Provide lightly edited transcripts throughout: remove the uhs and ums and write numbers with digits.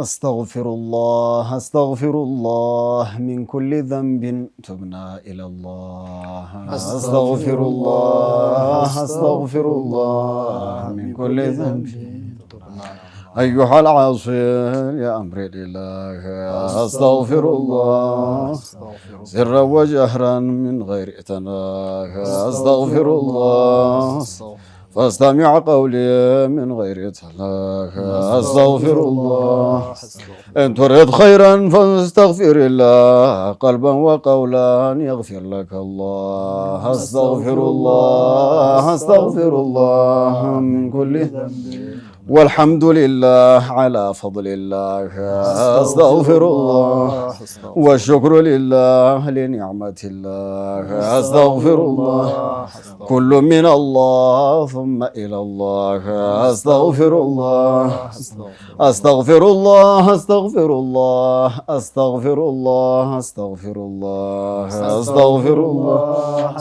أستغفر الله من كل ذنب تبنا إلى الله أستغفر الله من كل ذنب أيها العاصي يا أمر الإله أستغفر الله سرا وجهرا من غير إتناه أستغفر الله فاستمع قولي من غير إتناه أستغفر الله إن تريد خيرا فاستغفر الله قلبا وقولا يغفر لك الله أستغفر الله من كل ذنب والحمد لله على فضل الله أستغفر الله والشكر لله لنعمة الله أستغفر الله كل من الله ثم إلى الله أستغفر الله أستغفر الله أستغفر الله أستغفر الله أستغفر الله أستغفر الله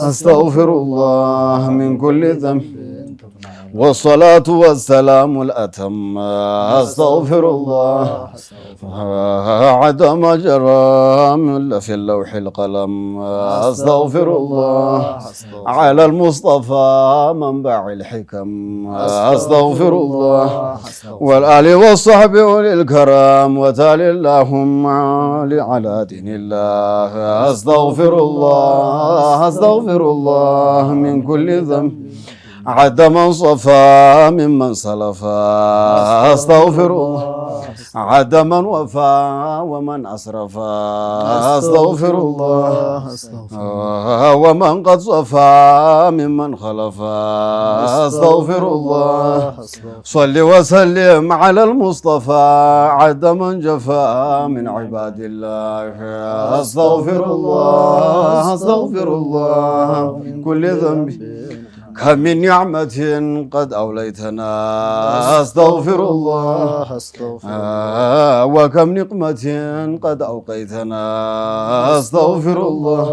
أستغفر الله من كل ذنب والصلاة والسلام الأتم أستغفر الله عدم جرام في اللوح القلم أستغفر الله على المصطفى منبع الحكم أستغفر الله والآل والصحب أولي الكرام وتالي اللهم على دين الله أستغفر الله من كل ذنب عد من صفى ممن سلفا أستغفر الله عد من وفى ومن أسرفا أستغفر الله ومن قد صفى ممن خلفا أستغفر الله صل وسلم على المصطفى عد من جفا من عباد الله أستغفر الله من كل ذنب كم من نعمة قد أوليتنا أستغفر الله وكم نقمة قد أوقيتنا أستغفر الله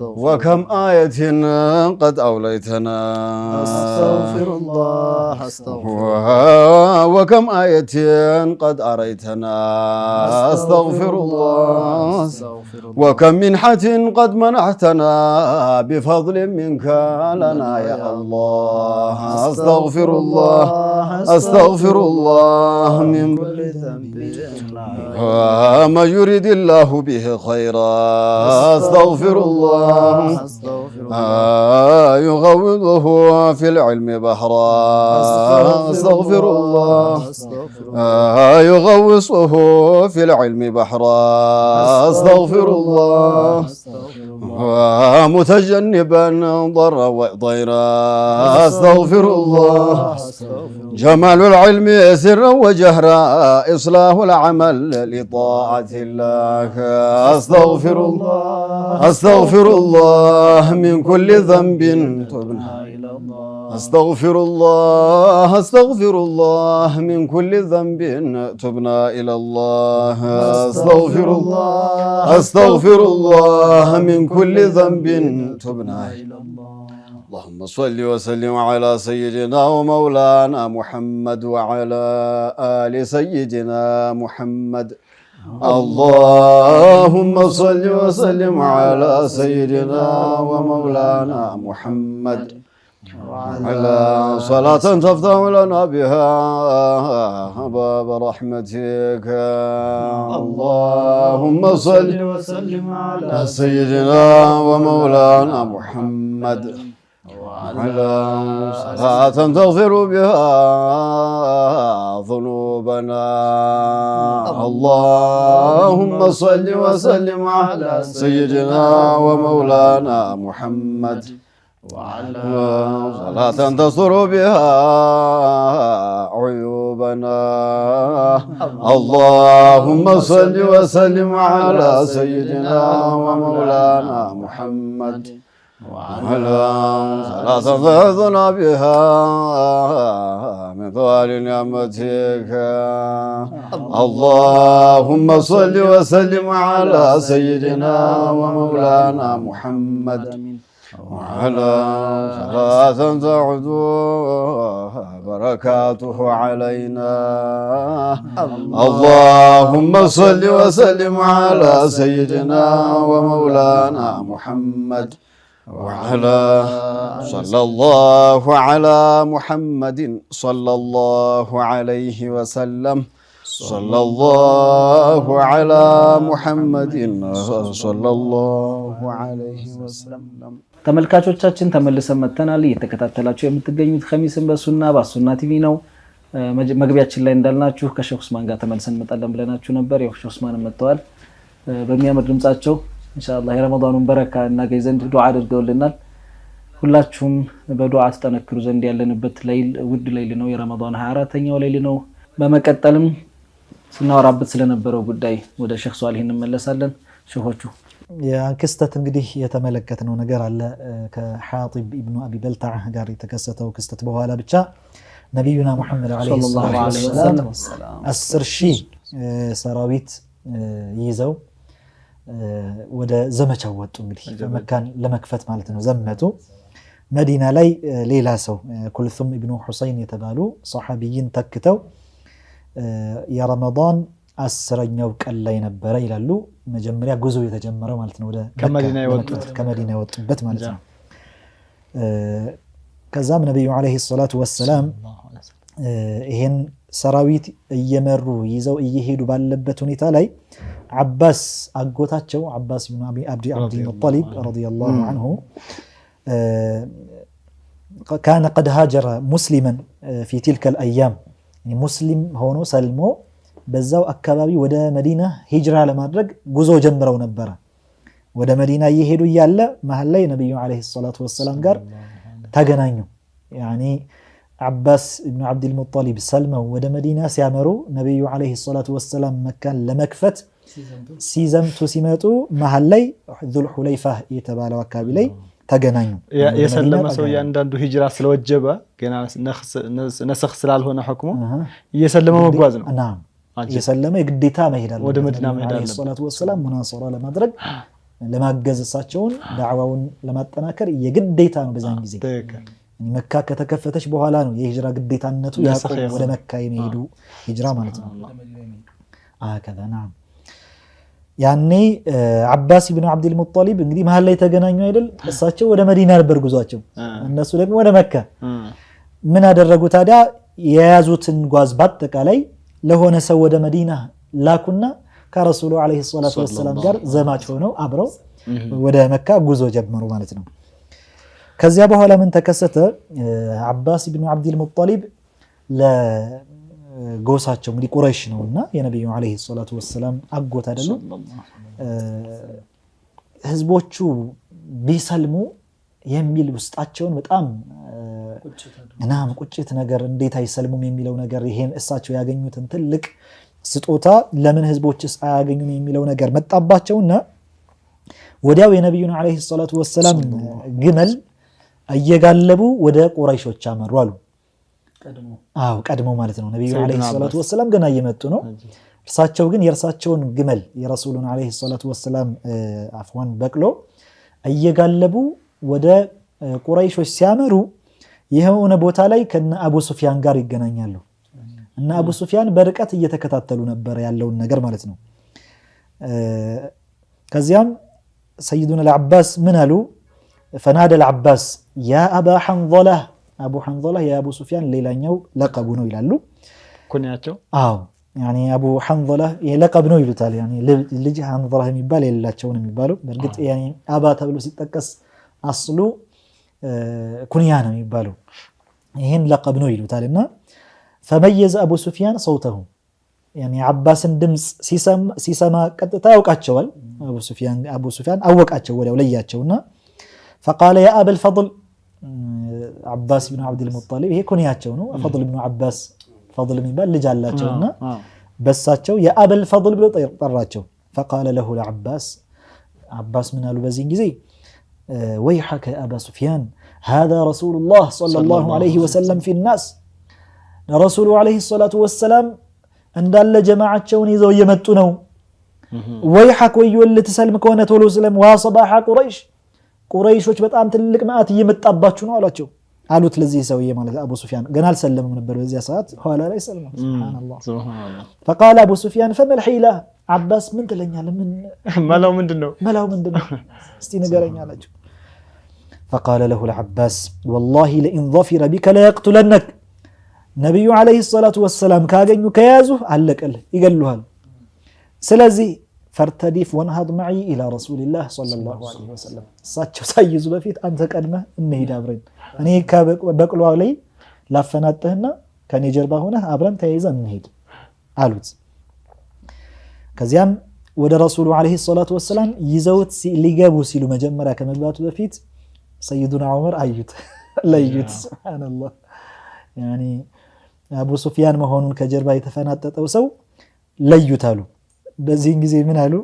وكم آية قد أوليتنا أستغفر الله وكم آية قد أريتنا أستغفر الله وكم منحة قد منحتنا بفضل منك لنا يا الله أستغفر الله من كل ذنب ما يريد الله به خيرا أستغفر الله يغوضه في العلم بحرا أستغفر الله يغوصه في العلم بحرا أستغفر الله متجنبا ضر وضيرا أستغفر الله جمال العلم سرا وجهرا إصلاح العمل لطاعة الله أستغفر الله من كل ذنب أستغفر الله من كل ذنب تبنا إلى الله أستغفر الله من كل ذنب تبنا إلى الله اللهم صل وسلم على سيدنا ومولانا محمد وعلى آل سيدنا محمد اللهم صل وسلم على سيدنا ومولانا محمد على صلاة تفتح لنا بها باب رحمتك اللهم صل وسلم على سيدنا ومولانا محمد على صلاة تغفر بها ذنوبنا اللهم صل وسلم على سيدنا ومولانا محمد وعلى صلاة تستر بها عيوبنا اللهم صل وسلم على سيدنا ومولانا محمد وعلى صلاة تفيضنا بها من ثوال نعمتك اللهم صل وسلم على سيدنا ومولانا محمد وعلى صلاة تعود بركاته علينا اللهم صل وسلم على سيدنا ومولانا محمد وعلى صلى الله على محمد صلى الله عليه وسلم صلى الله على محمد صلى الله عليه وسلم ተመልካቾቻችን ተመልሰን መጥተናል። እየተከታተላችሁ የምትገኙት ኸሚስን በሱና ባሱና ቲቪ ነው። መግቢያችን ላይ እንዳልናችሁ ከሼህ ኡስማን ጋር ተመልሰን እንመጣለን ብለናችሁ ነበር። ያው ሼህ ኡስማን መጥተዋል። በሚያምር ድምጻቸው ኢንሻአላህ የረመዳኑን በረካ እናገኝ ዘንድ ዱዓ አድርገውልናል። ሁላችሁም በዱዓ ተጠነክሩ ዘንድ ያለንበት ሌሊት ውድ ሌሊት ነው። የረመዳን 24ኛው ሌሊት ነው። በመቀጠልም ስናወራበት ስለነበረው ጉዳይ ወደ ሼህ ሷሊህ እንመለሳለን። ሼሆቹ ክስተት እንግዲህ የተመለከትነው ነገር አለ ከሐጢብ ኢብኑ አቢ በልታዕ ጋር የተከሰተው ክስተት በኋላ ብቻ ነብዩና መሐመድ አለይሂ ሰላም 10,000 ሰራዊት ይዘው ወደ ዘመቻው ወጡ። እንግዲህ መካን ለመክፈት ማለት ነው ዘመቱ። መዲና ላይ ሌላ ሰው ኩልሱም ኢብኑ ሁሰይን የተባሉ ሷሐቢይን ተክተው የረመዳን 10ኛው ቀን ላይ ነበረ ይላሉ መጀመሪያ ጉዞ የተጀመረው ማለት ነው ወደ ከመዲና የወጡበት ማለት ነው። ከዛም ነብዩ አለይሂ ሰላቱ ወሰላም ይሄን ሰራዊት እየመሩ ይዘው እየሄዱ ባለበት ሁኔታ ላይ አባስ አጎታቸው አባስ ኢብኑ አብዲ ሙጠሊብ ረዲየላሁ ዐንሁ كان قد هاجر مسلما في تلك الأيام ሙስሊም ሆኖ ሰልሞ በዛው አካባቢ ወደ መዲና ሂጅራ ለማድረግ ጉዞ ጀምረው ነበር። ወደ መዲና እየሄዱ ያለ መሃል ላይ ነብዩ አለይሂ ሰላቱ ወሰላም ጋር ተገናኙ። ያኒ አባስ ኢብኑ አብዱል ሙጠሊብ ሰልመው ወደ መዲና ሲያመሩ ነብዩ አለይሂ ሰላቱ ወሰላም መካን ለመክፈት ሲዘምቱ ሲመጡ መሃል ላይ ዙል ሁለይፋ የተባለው አካባቢ ላይ ተገናኙ። የሰለመ ሰው ያንዳንዱ ሂጅራ ስለወጀበ ገና ነስኽ ስላልሆነ ሁክሙ እየሰለመ መጓዝ ነው። ናም የሰለመ የግዴታ መሄድ አለበት ወደ መዲና መሄድ አለበት። ሰላቱ ወሰላም ሙናሰራ ለማድረግ ለማገዝ እሳቸውን ዳዕዋውን ለማጠናከር የግዴታ ነው። በዛን ጊዜ መካ ከተከፈተች በኋላ ነው የሂጅራ ግዴታነቱ ያቆም ወደ መካ የሚሄዱ ሂጅራ ማለት ነው። አከዛ ናም ያኔ አባስ ኢብኑ አብዱል ሙጠሊብ እንግዲህ መሃል ላይ ተገናኙ አይደል? እሳቸው ወደ መዲና ነበር ጉዟቸው፣ እነሱ ደግሞ ወደ መካ። ምን አደረጉ ታዲያ? የያዙትን ጓዝ በአጠቃላይ ለሆነ ሰው ወደ መዲና ላኩና ከረሱሉ አለይሂ ሰላቱ ወሰላም ጋር ዘማች ሆነው አብረው ወደ መካ ጉዞ ጀመሩ ማለት ነው። ከዚያ በኋላ ምን ተከሰተ? አባስ ኢብኑ አብዱል ሙጠሊብ ጎሳቸው እንግዲህ ቁረይሽ ነውና የነብዩ አለይሂ ሰላቱ ወሰላም አጎት አይደሉ? ህዝቦቹ ቢሰልሙ የሚል ውስጣቸውን በጣም እናም ቁጭት ነገር እንዴት አይሰልሙም የሚለው ነገር ይሄን እሳቸው ያገኙትን ትልቅ ስጦታ ለምን ህዝቦችስ አያገኙም የሚለው ነገር መጣባቸውና ወዲያው የነብዩን አለይሂ ሰላቱ ወሰላም ግመል እየጋለቡ ወደ ቁረይሾች አመሩ አሉ። ቀድሞ ማለት ነው። ነብዩ አለይሂ ሰላቱ ወሰላም ገና እየመጡ ነው። እርሳቸው ግን የእርሳቸውን ግመል የረሱሉን አለይሂ ሰላቱ ወሰላም አፍዋን በቅሎ እየጋለቡ ወደ ቁረይሾች ሲያመሩ የሆነ ቦታ ላይ ከነ አቡ ሱፊያን ጋር ይገናኛሉ እና አቡ ሱፊያን በርቀት እየተከታተሉ ነበር ያለውን ነገር ማለት ነው። ከዚያም ሰይዱና አልዓባስ ምን አሉ? ፈናደ አልዓባስ ያ አባ ሐንዘላ አቡ ሐንዘላ የአቡ ሱፊያን ሌላኛው ለቀቡ ነው ይላሉ። ኩንያቸው ያኒ አቡ ሐንዘላ የለቀብ ነው ይሉታል። ያኒ ልጅ ሐንዘላ የሚባል የሌላቸው ነው የሚባለው። በእርግጥ ያኒ አባ ተብሎ ሲጠቀስ አስሉ ኩንያ ነው የሚባለው። ይሄን ለቀብ ነው ይሉታልና ፈመየዘ አቡ ሱፊያን ሰውተሁ ያኒ አባስን ድምጽ ሲሰማ ቀጥታ ያውቃቸዋል። አቡ ሱፊያን አወቃቸው ወዲያው ለያቸውና فقال يا ابا الفضل አባስ ኢብኑ አብዱል ሙጠሊብ ይሄ ኩንያቸው ነው። ፈضል ኢብኑ አባስ ፈضል የሚባል ልጅ አላቸውና በሳቸው የአበል ፈضል ብሎ ጠራቸው። فقال له العباس አባስ ምን አሉ በዚህ ጊዜ ويحك يا ابا سفيان هذا رسول الله صلى الله عليه وسلم في الناس رسول عليه الصلاه والسلام እንዳለ ጀማዓቸውን ይዘው እየመጡ ነው። ويحك ويول تسلم كونه ቶሎ سلم وصباح قريش ቁረይሾች በጣም ትልቅ መዓት እየመጣባችሁ ነው አሏቸው አሉት ለዚህ ሰውዬ ማለት አቡ ሱፊያን ገና አልሰለምም ነበር በዚያ ሰዓት ኋላ ላይ ሰለመ ሱብሃንአላህ فقال ابو سفيان فما الحيلة አባስ ምን ትለኛለህ ምን መላው ምንድነው እስቲ ንገረኝ አላቸው فقال له العباس والله لئن ظفر بك لا يقتلنك ነብዩ አለይሂ ሰላቱ ወሰለም ካገኙ ከያዙ አለቀልህ ይገሉሃል ስለዚህ ፈርተዲፍ ወንሃድ معي الى رسول الله صلى الله عليه وسلم እሳቸው ሳይዙ በፊት አንተ ቀድመህ እንሂድ አብረን እኔ በቅሏ ላይ ላፈናጥህና ከኔ ጀርባ ሆነህ አብረን ተያይዘን እንሂድ አሉት ከዚያም ወደ ረሱሉ አለይሂ ሰላቱ ወሰለም ይዘውት ሊገቡ ሲሉ መጀመሪያ ከመግባቱ በፊት ሰይዱና ዑመር አዩት ለዩት ሱብሃንአላህ ያኒ አቡ ሱፊያን መሆኑን ከጀርባ የተፈናጠጠው ሰው ለዩት አሉ በዚህ ጊዜ ምን አሉ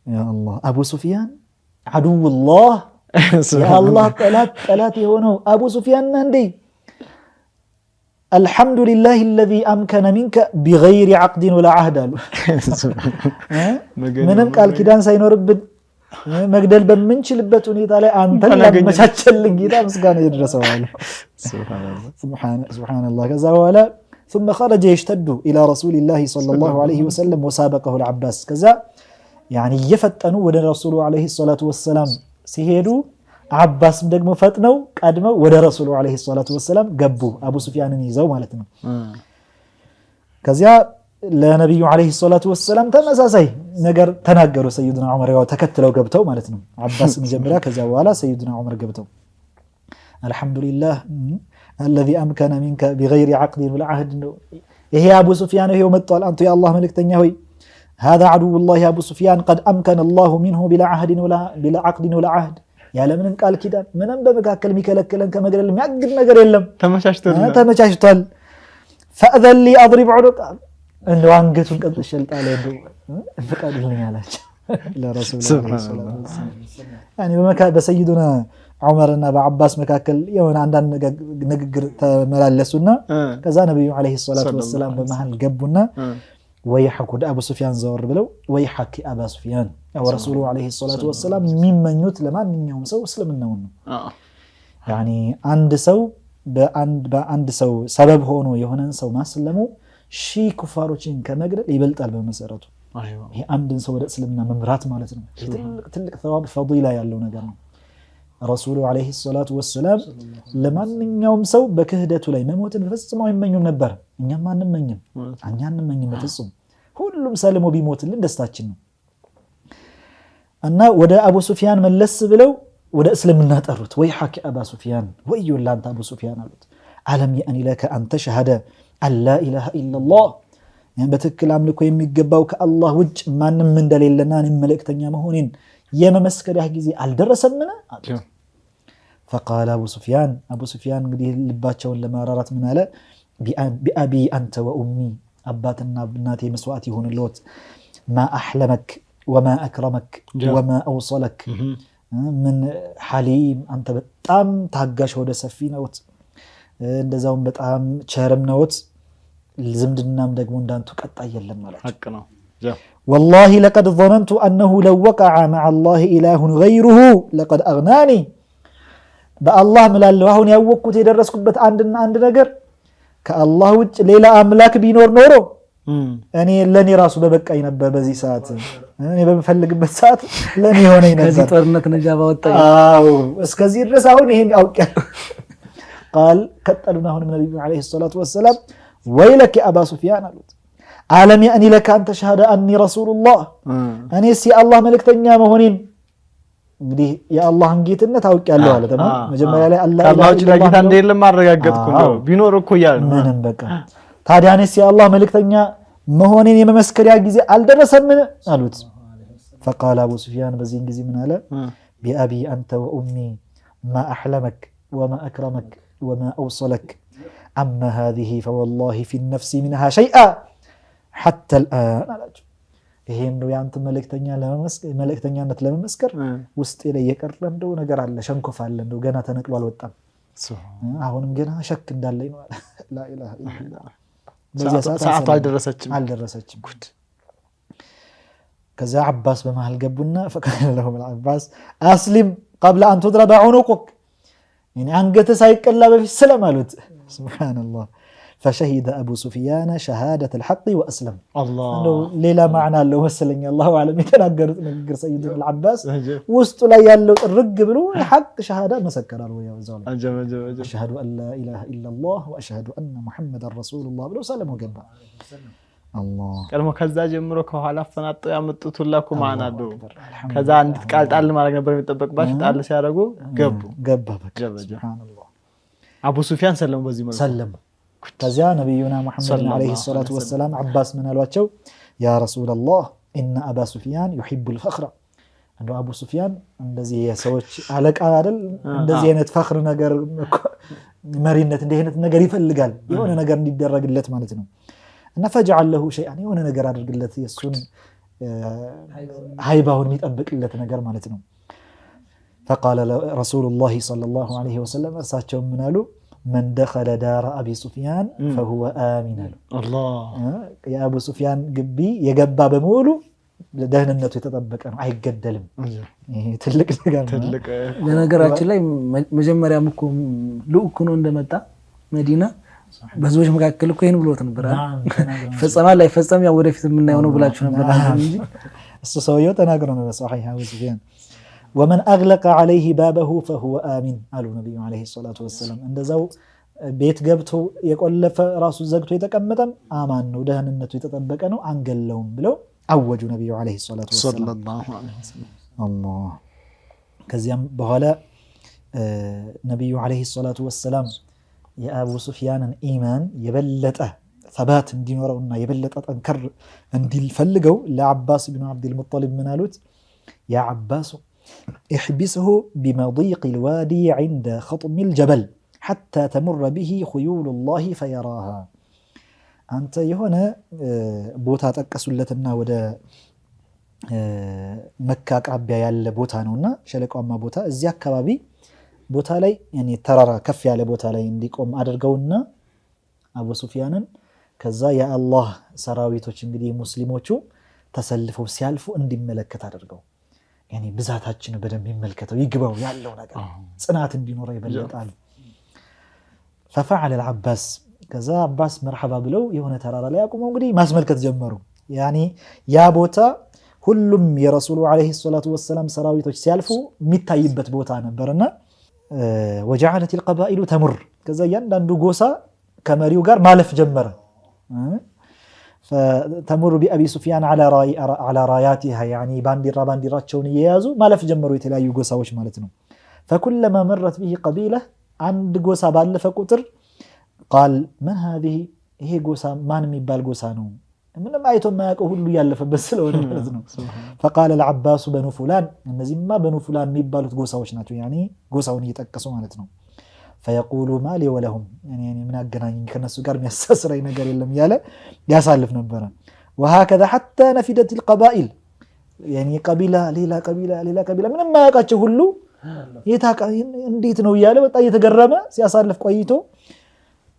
ያ አላህ አቡ ሱፊያን አዱውላህ ያ አላህ ጠላት የሆነው አቡ ሱፊያን እንዴ الحمد لله الذي أمكن منك بغير عقد ولا عهد ምንም ቃል ኪዳን ሳይኖርብን መግደል በመንችልበት ሁኔታ ላይ አንተን ለመቻቸልን ጌታ ምስጋና ይድረሰው አለ سبحان الله كذا ولا ثم خرج يشتد الى رسول الله صلى الله عليه وسلم وسابقه العباس كذا يعني يفتنوا ወደ ረሱሉ አለይሂ ሰላቱ ወሰለም ሲሄዱ አባስም ደግሞ ፈጥነው ቀድመው ወደ ረሱሉ አለይሂ ሰላቱ ወሰለም ገቡ አቡ ሱፊያንን ይዘው ማለት ነው ከዚያ ለነብዩ አለይሂ ሰላቱ ወሰለም ተመሳሳይ ነገር ተናገሩ ሰይዱና ዑመር ያው ተከትለው ገብተው ማለት ነው አባስ መጀመሪያ ከዚያ በኋላ ሰይዱና ዑመር ገብተው አልহামዱሊላህ الذي امكن منك بغير عقد ولا عهد ይሄ አቡ ሱፊያን ይሄው መጥቷል አንተ የአላህ መልእክተኛ ሆይ هذا عدو الله ابو سفيان قد امكن الله منه بلا عهد ولا بلا عقد ولا عهد ያለምንም ቃል ኪዳን ምንም በመካከል የሚከለክለን ከመግደል የሚያግድ ነገር የለም ተመቻችቷል فاذن لي اضرب عنق እንደው አንገቱን ቀጥሸል ጣለ እንደው ፈቃድልኝ አላቸው ለረሱል ያኒ በሰይዱና ዑመርና በአባስ መካከል የሆነ አንዳንድ ንግግር ተመላለሱና ከዛ ነብዩ አለይሂ ሰላቱ ወሰለም በመሃል ገቡና ወይሐኩ አቡ ሱፊያን ዘወር ብለው ወይሐኪ አባ ሱፊያን ወረሱሉ አለይሂ ሰላቱ ወሰለም የሚመኙት ለማንኛውም ሰው እስልምናው ነው ያኒ አንድ ሰው በአንድ ሰው ሰበብ ሆኖ የሆነን ሰው ማስለሙ ሺህ ኩፋሮችን ከመግደል ይበልጣል በመሰረቱ ይሄ አንድን ሰው ወደ እስልምና መምራት ማለት ነው ትልቅ ثواب ፈዲላ ያለው ነገር ነው ረሱሉ አለይሂ ሰላቱ ወሰለም ለማንኛውም ሰው በክህደቱ ላይ መሞትን ፈጽመው ይመኙም ነበር እኛም አንመኝም በፍጹም ሁሉም ሰልሞ ቢሞትልን ደስታችን ነው እና ወደ አቡ ሱፊያን መለስ ብለው ወደ እስልምና ጠሩት ወይ ሐቂ አባ ሱፊያን ወይዩላንተ አቡ ሱፊያን አሉት አለም የአኒ ለከ አንተ ሸሃደ አላ ኢላሃ ኢላላህ በትክክል አምልኮ የሚገባው ከአላህ ውጭ ማንም እንደሌለና እኔ መልእክተኛ መሆኔን የመመስከሪያ ጊዜ አልደረሰምን አሉ فقال ابو سفيان እንግዲህ ልባቸውን ለማራራት ምን አለ ቢአቢ አንተ ወኡሚ አባትና እናቴ መስዋዕት ይሁንልዎት ما احلمك وما اكرمك وما اوصلك من حليم አንተ በጣም ታጋሽ ወደ ሰፊ ነውት እንደዛውም በጣም ቸርም ነውት ዝምድናም ደግሞ እንዳንቱ ቀጣይ የለም ማለት ሐቅ ነው والله لقد ظننت انه لو وقع مع الله اله غيره لقد اغناني በአላህ ምላለው አሁን ያወቅኩት የደረስኩበት አንድ ነገር ከአላህ ውጭ ሌላ አምላክ ቢኖር ኖሮ እኔ ለኔ ራሱ በበቃኝ ነበር በዚህ ሰዓት እኔ በመፈልግበት ሰዓት ለኔ ሆነኝ ነበር ከዚህ ጦርነት ነጃባ ወጣኝ እስከዚህ ድረስ አሁን ይሄን አውቄያለሁ قال كتلنا هون النبي عليه الصلاه والسلام ويلك يا ابا سفيان قالت عالم يعني لك انت شهاده اني رسول الله اني سي الله መልእክተኛ መሆኔን እንግዲህ የአላህን ጌትነት አውቄያለሁ አለ ተማ መጀመሪያ ላይ አላህ ጌታ እንደሌለም ማረጋገጥኩ ነው ቢኖር እኮ ያለ ምንም በቃ ታዲያ እኔስ የአላህ መልእክተኛ መሆኔን የመመስከሪያ ጊዜ አልደረሰምን አሉት فقال ابو سفيان በዚህ ጊዜ ምን አለ بأبي انت وامي ما احلمك وما اكرمك وما اوصلك اما هذه فوالله في النفس منها شيئا حتى الان ይሄም ነው ያንተ መልእክተኛነት ለመመስከር ውስጤ ላይ የቀረ እንደው ነገር አለ ሸንኮፍ አለ እንደው ገና ተነቅሎ አልወጣም አሁንም ገና ሸክ እንዳለኝ ነው لا اله الا الله በዚያ ሰዓት አልደረሰችም ጉድ ከዛ አባስ በመሃል ገቡና فقال لهم العباس اسلم ቀብለ አን ቱድረበ ዑኑቁክ አንገትህ ሳይቀላ በፊት ስለም አሉት። ሱብሓነላህ فشهد أبو سفيان شهادة الحق وأسلم. الله ليلا معنا له وسلم الله أعلم يتناقر نقر سيدنا العباس وسط لا يالو الرق بلو حق شهادة مسكر له يا زول. أشهد أن لا إله إلا الله وأشهد أن محمد رسول الله بلو سلم وجنبه. الله كلمة كذا جمرك وحلا فنات يا متطلعكم معنا دو كذا عند قال تعلم على جنب يطبق باش تعلم سيارجو جبه سبحان الله. أبو سفيان سلم بزي مرة سلم. ከዚያ ነብዩና መሐመድ አለይሂ ሰላቱ ወሰላም አባስ ምን አሏቸው? ያ ረሱላህ ኢነ አባ ሱፊያን يحبul ፈኽረ እንደው አቡ ሱፊያን እንደዚህ የሰዎች አለቃ አይደል? እንደዚህ አይነት ፈኽር ነገር መሪነት እንደዚህ አይነት ነገር ይፈልጋል፣ የሆነ ነገር እንዲደረግለት ማለት ነው። እና ፈጅዐል ለሁ ሸይአን የሆነ ነገር አድርግለት፣ የሱን ሃይባውን የሚጠብቅለት ነገር ማለት ነው። فقال رسول الله صلى الله عليه وسلم እርሳቸው ምን አሉ? من دخل دار أبي سفيان فهو آمن. الله يا أبو سفيان قبي يقبى بمولو دهننته يتطبق أنا أي قدلم تلك تلك لنقرأت لي مجمّر يامكم لو كنوا عندما مدينة بزوج مكاكل كوين بلوت نبرة فصما لا يفصم يا وري في منا يونو بلاچو نبرة السويو تناقرنا صحيح أبو سفيان. ومن أغلق عليه بابه فهو آمن قالوا النبي عليه الصلاة والسلام እንደዛው ቤት ገብቶ የቆለፈ ራሱ ዘግቶ የተቀመጠም አማን ነው፣ ደህንነቱ የተጠበቀ ነው፣ አንገለውም ብለው አወጁ ነብዩ عليه الصلاة والسلام ሰለላሁ ዐለይሂ ወሰለም። አላህ ከዚያም በኋላ ነብዩ عليه الصلاة والسلام የአቡ ሱፊያንን ኢማን የበለጠ ثبات እንዲኖረውና የበለጠ ጠንከር እንዲል ፈልገው ለአባስ ኢብኑ አብዱል ሙጠሊብ ምን አሉት? ያ አባስ احبسه بمضيق الوادي عند خطم الجبل حتى تمر به خيول الله فيراها. أنت يهونا بوتا تقسلتنا ودا مكة قرب ያለ ቦታ ነውና ሸለቆማ ቦታ እዚያ አካባቢ ቦታ ላይ يعني ተራራ ከፍ ያለ ቦታ ላይ እንዲቆም አድርገውና አቡ ሱፊያንን ከዛ የአላህ ሰራዊቶች እንግዲህ ሙስሊሞቹ ተሰልፈው ሲያልፉ እንዲመለከት አድርገው يعني ብዛታችን በደንብ ይመልከተው ይግባው ያለው ነገር ጽናት እንዲኖር ይበለጣል። ففعل العباس ከዛ አባስ መርሐባ ብለው የሆነ ተራራ ላይ አቁመው እንግዲህ ማስመልከት ጀመሩ። يعني ያ ቦታ ሁሉም የረሱሉ عليه الصلاة والسلام ሰራዊቶች ሲያልፉ የሚታይበት ቦታ ነበርና وجعلت القبائل تمر ከዛ ያንዳንዱ ጎሳ ከመሪው ጋር ማለፍ ጀመረ። فتمر بأبي سفيان على راياتها يعني بانديراتشون ييازو مالف جمرو يتلايو غوساوች ማለት ነው። فكلما مرت به قبيله عند غوسا ባለፈ ቁጥር قال ما هذه ይሄ ጎሳ ማን የሚባል ጎሳ ነው? ምንም አይቶ ማያውቀው ሁሉ ያለፈበት ስለሆነ ማለት ነው። فقال العباس بنو فلان እነዚህማ በኑ فلان የሚባሉት ጎሳዎች ናቸው يعني ጎሳውን እየጠቀሱ ማለት ነው። فيقول ما لي ولهم يعني من አገናኘኝ ከነሱ ጋር የሚያሳስረኝ ነገር የለም ያለ ያሳልፍ ነበር። وهكذا حتى نفدت القبائل يعني قبيله ሌላ قبيله ምንም ማያውቃቸው ሁሉ የታቃ እንዴት ነው ያለ በጣም እየተገረመ ሲያሳልፍ ቆይቶ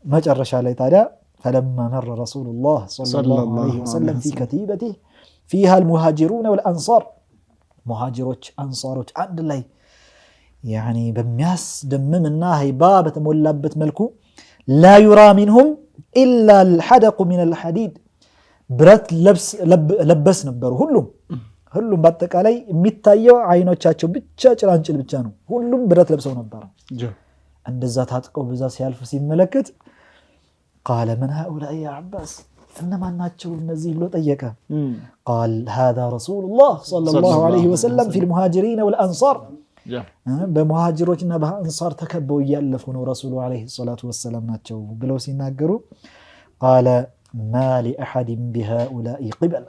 መጨረሻ ላይ ታዲያ فلما مر رسول الله صلى الله عليه وسلم في كتيبته فيها المهاجرون والأنصار مهاجروች አንሳሮች አንድ ላይ يعني بمياس دممنا هيبا بتمولابت ملكو لا يرى منهم إلا الحدق من الحديد برت لبس نبرو ሁሉም በአጠቃላይ የሚታየው አይኖቻቸው ብቻ ጭላንጭል ብቻ ነው። ሁሉም ብረት ለብሰው ነበር። እንደዛ ታጥቀው በዛ ሲያልፉ ሲመለከት قال من هؤلاء يا عباس እነማን ናቸው እነዚህ ብሎ ጠየቀ። قال هذا رسول الله صلى الله عليه وسلم في المهاجرين والأنصار በሙሃጅሮችና በአንሳር ተከበው ያለፉ ነው ረሱሉ አለይሂ ሰላቱ ወሰለም ናቸው ብለው ሲናገሩ قال ما لاحد بهؤلاء قبل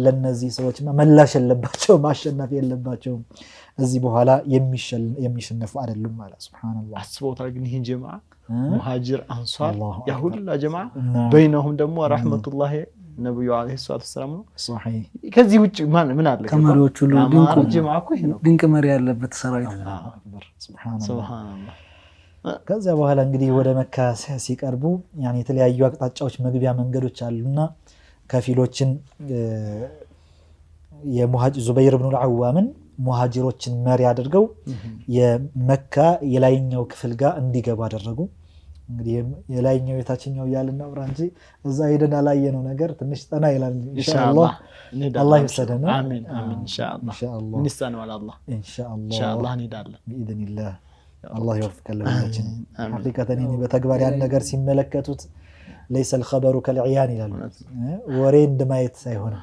ለነዚህ ሰዎችማ መላሽ የለባቸው ማሸነፍ የለባቸው እዚህ በኋላ የሚሸነፉ አይደሉም ማለት ሱብሃንአላህ። አስቦታል ግን ይሄን ጀማዓ ሙሃጅር አንሳር ያ ሁላ ጀማዓ በይነሁም ደግሞ ረህመቱላሂ ነብዩ አለይሂ ሰላቱ ወሰለም ነው። ሶሂህ ከዚህ ውጭ ማን አለ? ከመሪዎቹ ሁሉ ድንቁ ጀማዓ እኮ ይሄ ነው። ድንቅ መሪ ያለበት ሰራዊት ሱብሃንአላህ። ከዛ በኋላ እንግዲህ ወደ መካ ሲቀርቡ ያኔ የተለያዩ አቅጣጫዎች መግቢያ መንገዶች አሉና ከፊሎችን የሙሃጅር ዙበይር ኢብኑ አልዓዋምን ሙሃጅሮችን መሪ አድርገው የመካ የላይኛው ክፍል ጋር እንዲገቡ አደረጉ። እንግዲህ የላይኛው የታችኛው ያልና ብራንጂ እዛ ሄደን ያላየነው ነገር ትንሽ ጠና ይላል። ኢንሻአላህ አላህ ይወሰደና አሚን አሚን ኢንሻአላህ እንስተናው አላህ ኢንሻአላህ እንሄዳለን باذنillah አላህ ይወፍቀን ለሁላችን። ሐቂቀተን እኔ በተግባር ያን ነገር ሲመለከቱት ليس الخبر كالعيان ይላል። ወሬ እንደማየት ሳይሆን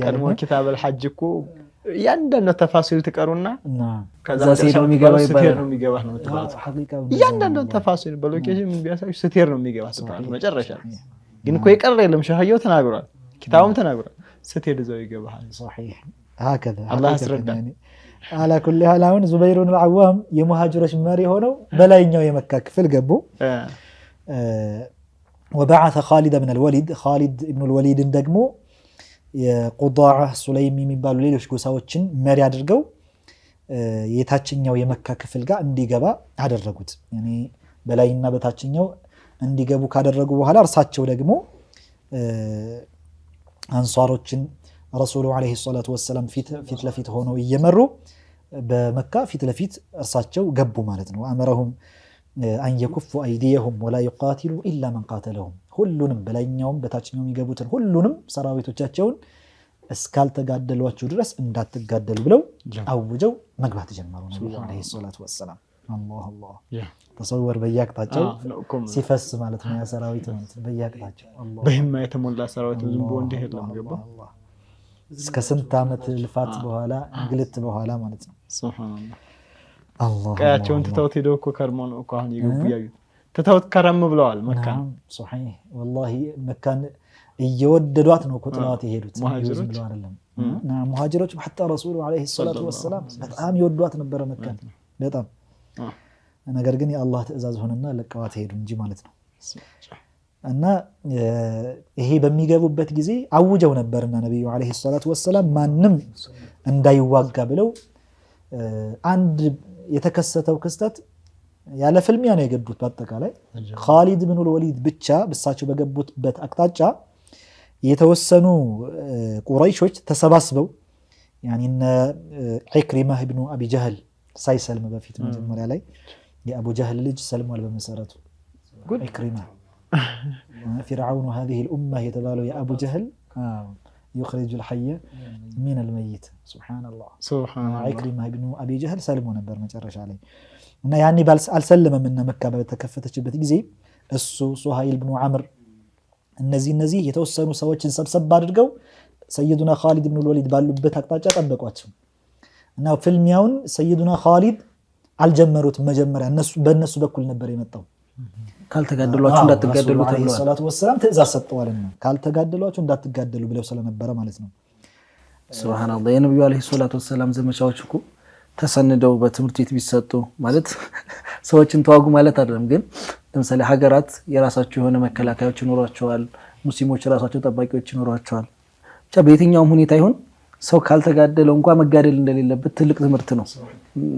ቀድሞ ኪታብ الحج እኮ ያንዳንዱ ተፋሲል ተቀሩና ከዛ ሲሄዱ የሚገባ ይባላል ነው የሚገባ ነው ተባለ። ያንዳንዱ ተፋሲል በሎኬሽን ቢያሳዩ ስትሄድ ነው የሚገባ ተባለ። መጨረሻ ግን እኮ የቀረ የለም ሸሃየው ተናግሯል፣ ኪታቡም ተናግሯል። ስትሄድ ዘው ይገባል። صحيح هكذا الله يسرዳን። على كل حال አሁን ዙበይር ብን አልዓዋም የሙሃጅሮች መሪ ሆነው በላይኛው የመካ ክፍል ገቡ። وبعث خالد بن الوليد خالد ابن الوليد ደግሞ የቁዳዓ ሱለይም የሚባሉ ሌሎች ጎሳዎችን መሪ አድርገው የታችኛው የመካ ክፍል ጋር እንዲገባ አደረጉት። ያኔ በላይና በታችኛው እንዲገቡ ካደረጉ በኋላ እርሳቸው ደግሞ አንሷሮችን ረሱሉ አለይሂ ሰላቱ ወሰለም ፊት ለፊት ሆነው እየመሩ በመካ ፊት ለፊት እርሳቸው ገቡ ማለት ነው። አመረሁም አን የኩፉ አይዲየሁም ወላ ይቃቲሉ ኢላ መን ቃተለሁም። ሁሉንም በላይኛውም በታችኛውም የሚገቡትን ሁሉንም ሰራዊቶቻቸውን እስካልተጋደሏቸው ድረስ እንዳትጋደሉ ብለው አውጀው መግባት ጀመሩ ነብዩ አለይሂ ሰላቱ ወሰለም። አላህ አላህ ተሰወር በያቅጣጫው ሲፈስ ማለት ነው። ያ ሰራዊት ማለት ነው በያቅጣጫው አላህ በህማ የተሞላ ሰራዊት ዝም ብሎ እንዲህ የለም ገባ እስከ ስንት ዓመት ልፋት በኋላ እንግልት በኋላ ማለት ነው። ሱብሃንአላህ አላህ ቀያቸውን ትተውት ሄደው እኮ ከርመው ነው እኮ አሁን ይገቡ ያዩት ትተውት ከረም ብለዋል። መካን ሱብሃን ወላሂ መካን እየወደዷት ነው እኮ ጥላዋት የሄዱት ሙሃጅሮች ብለው አይደለም እና ሙሃጅሮች حتى ረሱሉ አለይሂ ሰላቱ ወሰለም በጣም ይወዷት ነበር መካን በጣም። ነገር ግን የአላህ ትእዛዝ ሆነና ለቀዋት ሄዱ እንጂ ማለት ነው። እና ይሄ በሚገቡበት ጊዜ አውጀው ነበርና ነብዩ አለይሂ ሰላቱ ወሰለም ማንም እንዳይዋጋ ብለው አንድ የተከሰተው ክስተት ያለ ፍልሚያ ነው የገቡት። በአጠቃላይ ኻሊድ ብን ወሊድ ብቻ በሳቸው በገቡበት አቅጣጫ የተወሰኑ ቁረይሾች ተሰባስበው ያኒ እነ ኢክሪማ ኢብኑ አቢ ጀህል ሳይሰልም በፊት መጀመሪያ ላይ የአቡ ጀህል ልጅ ሰልሟል በመሰረቱ ኢክሪማ فرعون هذه الأمة የተባለው የአቡ ጀህል يخرج الحي من الميت سبحان الله ኢክሪማ ኢብኑ አቢ ጀህል ሰልሞ ነበር መጨረሻ ላይ እና ያኔ አልሰለመም እና መካ በተከፈተችበት ጊዜ እሱ ሱሃይል ኢብኑ አምር እነዚህ የተወሰኑ ሰዎችን ሰብሰብ አድርገው ሰይዱና ኻሊድ ኢብኑ ወሊድ ባሉበት አቅጣጫ ጠበቋቸው እና ፍልሚያውን ሰይዱና ኻሊድ አልጀመሩትም። መጀመሪያ በእነሱ በኩል ነበር የመጣው። ካልተጋደሏችሁ እንዳትጋደሉ ተብሏል። ሰላቱ ወሰለም ትእዛዝ ሰጥተዋልና ካልተጋደሏችሁ እንዳትጋደሉ ብለው ስለነበረ ማለት ነው። ሱብሃንአላህ የነብዩ አለይሂ ሰላቱ ወሰለም ዘመቻዎች እኮ ተሰንደው በትምህርት ቤት ቢሰጡ ማለት ሰዎችን ተዋጉ ማለት አይደለም። ግን ለምሳሌ ሀገራት የራሳቸው የሆነ መከላከያዎች ይኖራቸዋል፣ ሙስሊሞች የራሳቸው ጠባቂዎች ይኖራቸዋል። ብቻ በየትኛውም ሁኔታ ይሁን ሰው ካልተጋደለው እንኳን መጋደል እንደሌለበት ትልቅ ትምህርት ነው።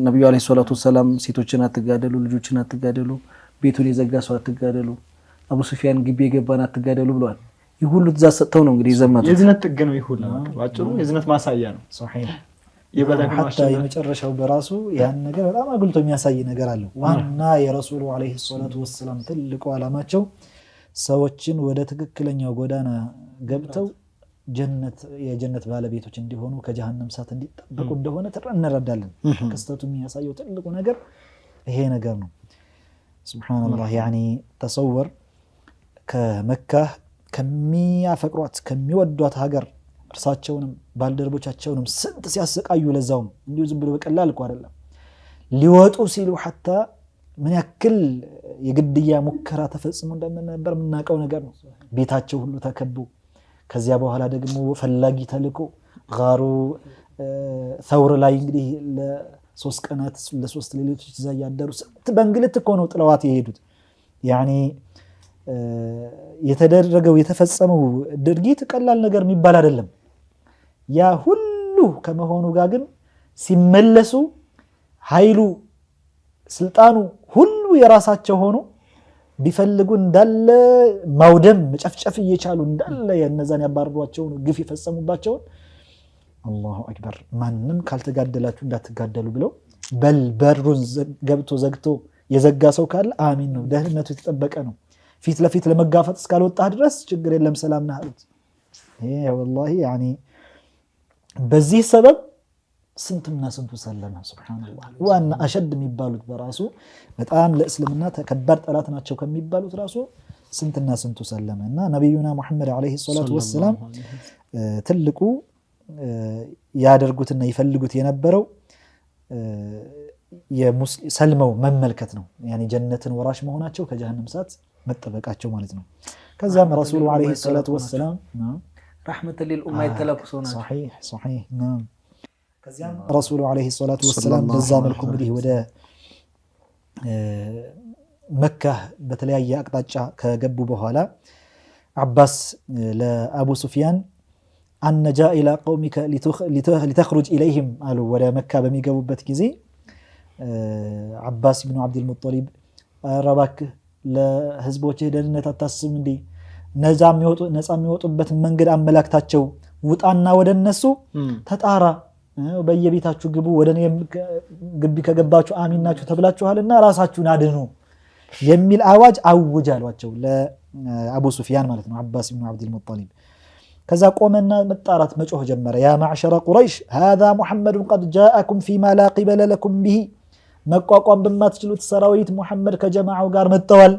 ነብዩ አለይሂ ሰላቱ ወሰለም ሴቶችን አትጋደሉ፣ ልጆችን አትጋደሉ፣ ቤቱን የዘጋ ሰው አትጋደሉ፣ አቡ ሱፊያን ግቢ የገባን አትጋደሉ ብለዋል። ይህ ሁሉ ትእዛዝ ሰጥተው ነው እንግዲህ የዘመቱት። የዝነት ጥግ ነው ይሁን ባጭሩ የዝነት ማሳያ ነው። ሱብሃን حتى የመጨረሻው በራሱ ያን ነገር በጣም አጉልቶ የሚያሳይ ነገር አለው። ዋና የረሱሉ አለይሂ ሰላቱ ወሰለም ትልቁ ዓላማቸው ሰዎችን ወደ ትክክለኛው ጎዳና ገብተው የጀነት ባለቤቶች እንዲሆኑ ከጀሃነም እሳት እንዲጠበቁ እንደሆነ እንረዳለን። ክስተቱ የሚያሳየው ትልቁ ነገር ይሄ ነገር ነው። ሱብሃንአላህ ያኒ ተሰወር ከመካ ከሚያፈቅሯት ከሚወዷት ሀገር እርሳቸውንም ባልደረቦቻቸውንም ስንት ሲያሰቃዩ ለዛውም እንዲሁ ዝም ብሎ በቀላል እኮ አይደለም ሊወጡ ሲሉ حتى ምን ያክል የግድያ ሙከራ ተፈጽሞ እንደነበር የምናውቀው ነገር ነው። ቤታቸው ሁሉ ተከቡ። ከዚያ በኋላ ደግሞ ፈላጊ ተልኮ ጋሩ ተውር ላይ እንግዲህ ለሶስት ቀናት ለሶስት ሌሊቶች እዛ ያደሩ ስንት በእንግልት እኮ ነው ጥለዋት የሄዱት። ያኒ የተደረገው የተፈጸመው ድርጊት ቀላል ነገር የሚባል አይደለም። ያ ሁሉ ከመሆኑ ጋር ግን ሲመለሱ ኃይሉ ስልጣኑ ሁሉ የራሳቸው ሆኖ ቢፈልጉ እንዳለ ማውደም መጨፍጨፍ እየቻሉ እንዳለ የነዛን ያባረሯቸውን ግፍ የፈጸሙባቸውን አላሁ አክበር ማንም ካልተጋደላችሁ እንዳትጋደሉ ብለው በል በሩን ገብቶ ዘግቶ የዘጋ ሰው ካለ አሚን ነው ደህንነቱ የተጠበቀ ነው ፊት ለፊት ለመጋፈጥ እስካልወጣህ ድረስ ችግር የለም ሰላም ነህ አሉት ይሄ ወላሂ ያኒ በዚህ ሰበብ ስንትና ስንቱ ሰለመ ሱብሃንአላህ ዋና አሸድ የሚባሉት በራሱ በጣም ለእስልምና ተከባድ ጠላት ናቸው ከሚባሉት ራሱ ስንትና ስንቱ ሰለመ እና ነብዩና መሐመድ አለይሂ ሰላቱ ወሰለም ትልቁ ያደርጉትና ይፈልጉት የነበረው ሰልመው መመልከት ነው ያኒ ጀነትን ወራሽ መሆናቸው ከጀሃነም እሳት መጠበቃቸው ማለት ነው ከዛም ረሱሉ አለይሂ ሰላቱ ወሰለም ረህመተን ሊልኡማ የተላኩ ሰው ናቸው صحيح نعم ከዚያም ረሱሉ አለይሂ ሰላቱ ወሰለም በዛ መልኩ እንግዲህ ወደ መካ በተለያየ አቅጣጫ ከገቡ በኋላ አባስ ለአቡ ሱፊያን አነጃ ኢላ ቀውሚከ ሊተኽሩጅ ኢለይሂም አሉ ወደ መካ በሚገቡበት ጊዜ አባስ ኢብኑ አብዱል ሙጠሊብ ረባክህ ለህዝቦችህ ደህንነት አታስብ እንዴ ነፃ የሚወጡበትን መንገድ አመላክታቸው ውጣና ወደነሱ ተጣራ በየቤታችሁ ግቡ ወደኔ ግቢ ከገባችሁ አሚን ናችሁ ተብላችኋልና ራሳችሁን አድኑ የሚል አዋጅ አውጅ አሏቸው ለአቡ ሱፊያን ማለት ነው አባስ ኢብኑ አብዱል ሙጠሊብ ከዛ ቆመና መጣራት መጮህ ጀመረ ያ ማዕሸረ ቁረይሽ هذا محمد قد جاءكم فيما لا قبل لكم به መቋቋም በማትችሉት ሰራዊት ሙሐመድ ከጀማዓው ጋር መጥተዋል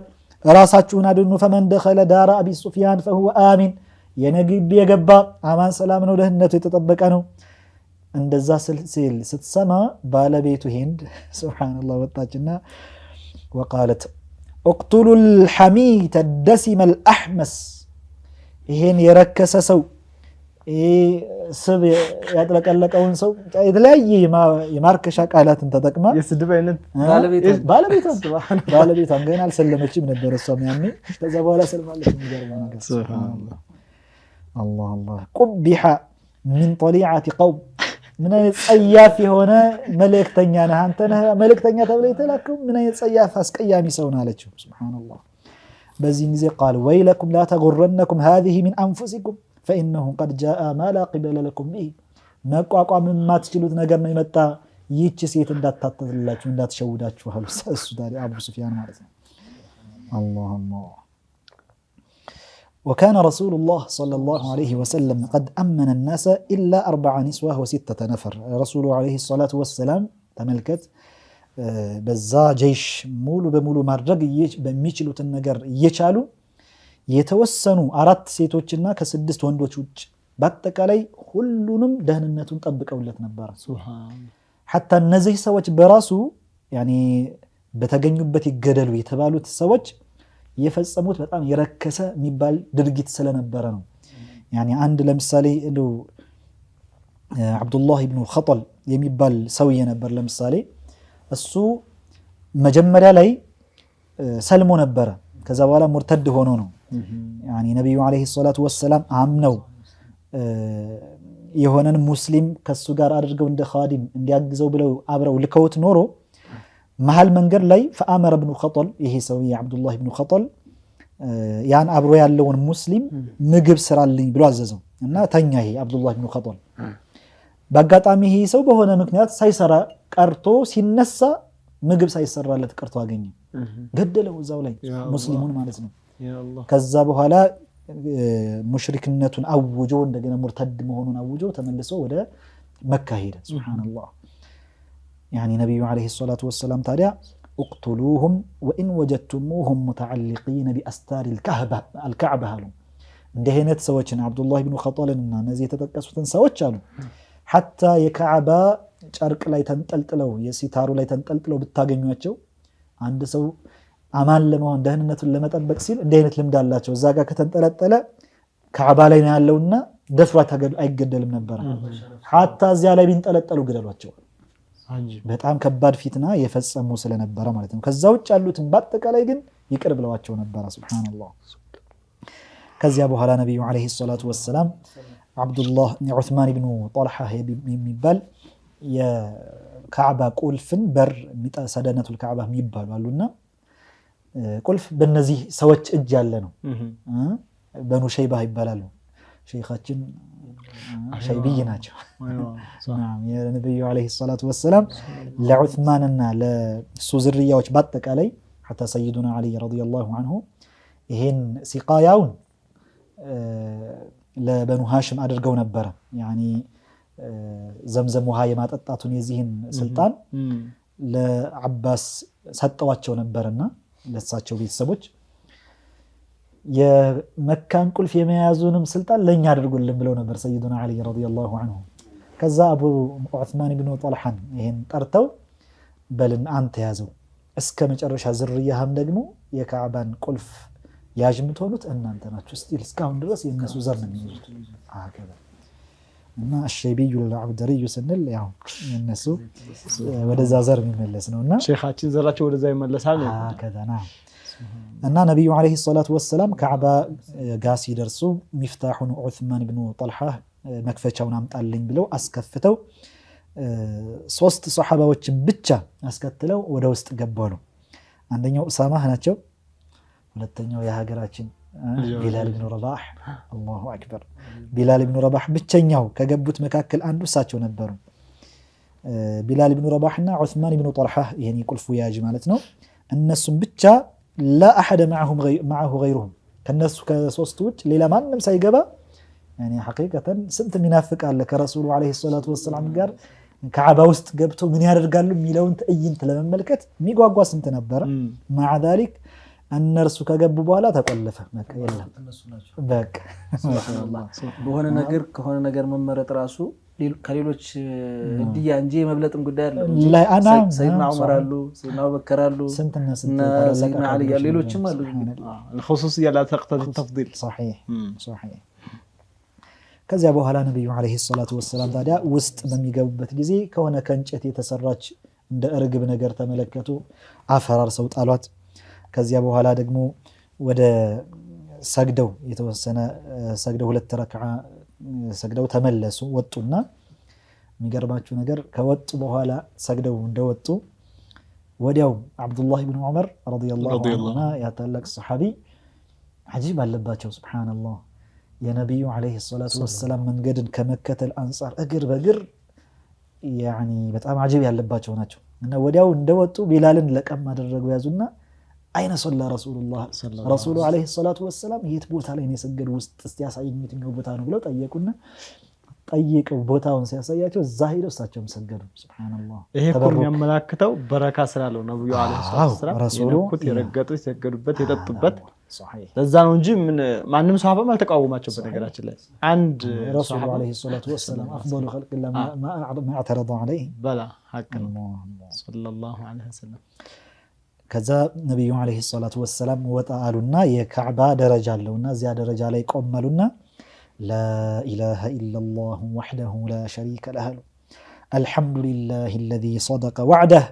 ራሳችሁን አድኑ فمن دخل دار ابي سفيان فهو آمن የነግቢ የገባ አማን ሰላም ነው ደህንነቱ የተጠበቀ ነው እንደዛ ሲል ስትሰማ ባለቤቱ ሂንድ ሱብሃንአላህ ወጣችና وقالت اقتلوا الحميت الدسم الأحمس ይሄን የረከሰ ሰው ስብ ያጥለቀለቀውን ሰው የተለያየ የማርከሻ ቃላትን ተጠቅማ የስድብ አይነት ባለቤቷን ገና አልሰለመችም ነበር እሷም ያኔ ከዛ በኋላ ሰልማለች የሚገርመው ነገር ሱብሃንአላህ አላህ ቁቢሐ من طليعة قوم ምን አይነት ጸያፍ የሆነ መልእክተኛ ነህ አንተ ነህ መልእክተኛ ተብለ የተላከው ምን አይነት ጸያፍ አስቀያሚ ሰው ነው አለችው ሱብሃንአላህ በዚህ ጊዜ قال ويلكم لا تغرنكم هذه من انفسكم فانه قد جاء ما لا قبل لكم به መቋቋም የማትችሉት ነገር ነው የመጣ ይህች ሴት እንዳታተላችሁ እንዳትሸውዳችሁ አሉ እሱ ታዲያ አቡ ሱፊያን ማለት ነው አላህ وكان رسول الله صلى الله عليه وسلم قد أمن الناس إلا 4 نسوة و6 نفر رسول عليه الصلاة والسلام تملكت በዛ ጀይሽ ሙሉ በሙሉ ማድረግ በሚችሉት ነገር እየቻሉ የተወሰኑ 4 ሴቶችና ከ6 ወንዶች ውጭ በአጠቃላይ ሁሉንም ደህንነቱን ጠብቀውለት ነበር ሱብሃን حتى እነዚህ ሰዎች በራሱ ያኒ በተገኙበት ይገደሉ የተባሉት ሰዎች የፈጸሙት በጣም የረከሰ የሚባል ድርጊት ስለነበረ ነው ያኒ አንድ ለምሳሌ አብዱላህ ኢብኑ ኸጠል የሚባል ሰውዬ ነበር ለምሳሌ እሱ መጀመሪያ ላይ ሰልሞ ነበር ከዛ በኋላ ሙርተድ ሆኖ ነው ያኒ ነብዩ አለይሂ ሰላቱ ወሰለም አምነው የሆነን ሙስሊም ከሱ ጋር አድርገው እንደ ኻዲም እንዲያግዘው ብለው አብረው ልከውት ኖሮ መሃል መንገድ ላይ فأمر ابن خطل ይሄ ሰውዬ አብዱላህ ኢብኑ ኸጠል ያን አብሮ ያለውን ሙስሊም ምግብ ስራልኝ ብሎ አዘዘው እና ተኛ ይሄ አብዱላህ ኢብኑ ኸጠል በአጋጣሚ ይሄ ሰው በሆነ ምክንያት ሳይሰራ ቀርቶ ሲነሳ ምግብ ሳይሰራለት ቀርቶ አገኘ ገደለው እዛው ላይ ሙስሊሙን ማለት ነው ከዛ በኋላ ሙሽሪክነቱን አውጆ እንደገና ሙርተድ መሆኑን አውጆ ተመልሶ ወደ መካ ሄደ ሱብሃንአላህ ያኒ ነብዩ አለይሂ ሰላቱ ወሰለም ታዲያ اقتلوهم وان وجدتموهم متعلقين باستار الكعبه አሉ እንዲህ አይነት ሰዎችን አብዱላህ ኢብኑ ኸጠልና እነዚህ የተጠቀሱትን ሰዎች አሉ حتى የካዕባ ጨርቅ ላይ ተንጠልጥለው የሲታሩ ላይ ተንጠልጥለው ብታገኙአቸው አንድ ሰው አማን ለመሆን ደህንነቱን ለመጠበቅ ሲል እንዲህ አይነት ልምድ አላቸው እዛ ጋር ከተንጠለጠለ ካዕባ ላይ ነው ያለውና ደፍሯ አይገደልም ነበር حتى እዚያ ላይ ቢንጠለጠሉ ገደሏቸው በጣም ከባድ ፊትና የፈጸሙ ስለነበረ ማለት ነው ከዛ ውጭ ያሉትን በአጠቃላይ ግን ይቅር ብለዋቸው ነበር ሱብሃንአላህ ከዚያ በኋላ ነብዩ አለይሂ ሰላቱ ወሰለም አብዱላህ ዑስማን ኢብኑ ጦልሃ የሚባል የካዕባ ቁልፍን በር ሰደነቱል ካዕባ የሚባሉ አሉና ቁልፍ በእነዚህ ሰዎች እጅ ያለ ነው በኑ ሸይባ ይባላሉ ሸይኻችን ሸይቢይ ናቸው። የነቢዩ ዓለይሂ ሰላቱ ወሰላም ለዑስማንና ለሱ ዝርያዎች በአጠቃላይ ሐታ ሰይዱና ዓሊ ረዲየላሁ ዐንሁ ይሄን ሲቃያውን ለበኑ ሃሽም አድርገው ነበረ። ያኒ ዘምዘም ውሃ የማጠጣቱን የዚህን ስልጣን ለዓባስ ሰጠዋቸው ነበርና ለሳቸው ቤተሰቦች የመካን ቁልፍ የመያዙንም ስልጣን ለኛ አድርጉልን ብለው ነበር ሰይዱና ዓሊ ረዲየላሁ ዐንሁ። ከዛ አቡ ዑስማን ኢብኑ ጠልሃን ይሄን ጠርተው በልን አንተ ያዘው እስከ መጨረሻ ዝርያህም ደግሞ የካዕባን ቁልፍ ያዥ የምትሆኑት እናንተ ናችሁ። ስቲል እስካሁን ድረስ የነሱ ዘር ነው የሚይዙት። አከለ እና አሸይቢዩ ለልዓብደሪዩ ስንል ያው የነሱ ወደዛ ዘር የሚመለስ ነውና ሼኻችን ዘራቸው ወደዛ ይመለሳል ነው። አከለና እና ነብዩ አለይሂ ሰላቱ ወሰላም ካዕባ ጋር ሲደርሱ ሚፍታሁን ዑስማን ኢብኑ ጠልሃ መክፈቻውን አምጣልኝ ብለው አስከፍተው 3 ሱሐባዎችን ብቻ አስከትለው ወደ ውስጥ ገባሉ። አንደኛው ኡሳማ ናቸው። ሁለተኛው የሀገራችን ቢላል ኢብኑ ረባህ አላሁ አክበር። ቢላል ኢብኑ ረባህ ብቸኛው ከገቡት መካከል አንዱ እሳቸው ነበሩ። ቢላል ኢብኑ ረባህና ዑስማን ኢብኑ ጠልሃ ይሄን የቁልፉ ያዥ ማለት ነው። እነሱም ብቻ لا أحد معه غيرهم ከነሱ ከሶስቱ ውጭ ሌላ ማንንም ሳይገባ يعني حقيقة ስንት ሚናፍቅ አለ ከረሱሉ አለይሂ ሰላቱ ወሰላም ጋር ካዕባ ውስጥ ገብቶ ምን ያደርጋሉ የሚለውን ትዕይንት ለመመልከት የሚጓጓ ስንት ነበር። مع ذلك እነርሱ ከገቡ በኋላ ተቆለፈ። በቃ የለም በቃ ሱብሃንአላህ በሆነ ነገር ከሆነ ነገር መመረጥ ራሱ ከሌሎች እንዲያ እንጂ የመብለጥም ጉዳይ አይደለም። ሰይድና ዑመር አሉ፣ ሰይድና አቡበከር አሉ፣ ሰይድና አሊ አሉ፣ ሌሎችም አሉ። الخصوصية لا تقتضي التفضيل صحيح صحيح። ከዚያ በኋላ ነብዩ አለይሂ ሰላቱ ወሰላም ታዲያ ውስጥ በሚገቡበት ጊዜ ከሆነ ከእንጨት የተሰራች እንደ እርግብ ነገር ተመለከቱ፣ አፈራርሰው ጣሏት። ከዚያ በኋላ ደግሞ ወደ ሰግደው የተወሰነ ሰግደው 2 ረክዓ ሰግደው ተመለሱ ወጡና የሚገርማችሁ ነገር ከወጡ በኋላ ሰግደው እንደወጡ ወዲያው አብዱላህ ኢብኑ ዑመር ረዲየላሁ ዐንሁ ያ ታላቅ ሰሐቢ አጂብ አለባቸው። ሱብሃንአላህ የነብዩ አለይሂ ሰላቱ ወሰላም መንገድን ከመከተል አንፃር እግር በእግር ያኒ በጣም አጂብ ያለባቸው ናቸው። እና ወዲያው እንደወጡ ቢላልን ለቀም አደረጉ ያዙና አይነ ሶላ ረሱሉ አለይሂ ሰላቱ ወሰላም የት ቦታ ላይ ነው የሰገዱ ውስጥ እስቲ ያሳየኝ የትኛው ቦታ ነው ብለው ጠየቀው። ቦታውን ሲያሳያቸው እዛ ሄደው እሳቸውም ሰገዱ። ሱብሃንአላህ ይሄ እኮ የሚያመላክተው በረካ ስላለው ነብዩ አለይሂ ሰላቱ ወሰላም የነኩት የረገጡት የሰገዱበት የጠጡበት ለዛ ነው እንጂ ማንም ሰሃባም አልተቃወማቸው። በነገራችን ላይ አንድ ረሱሉ አለይሂ ሰላቱ ወሰላም አፍضل خلق الله ما اعترض عليه بلا حق ሰለላሁ ዐለይሂ ወሰለም። ከዛ ነብዩ አለይሂ ሰላቱ ወሰላም ወጣ አሉና የካዕባ ደረጃ አለውና እዚያ ደረጃ ላይ ቆመሉና لا إله إلا الله وحده لا شريك له الحمد لله الذي صدق وعده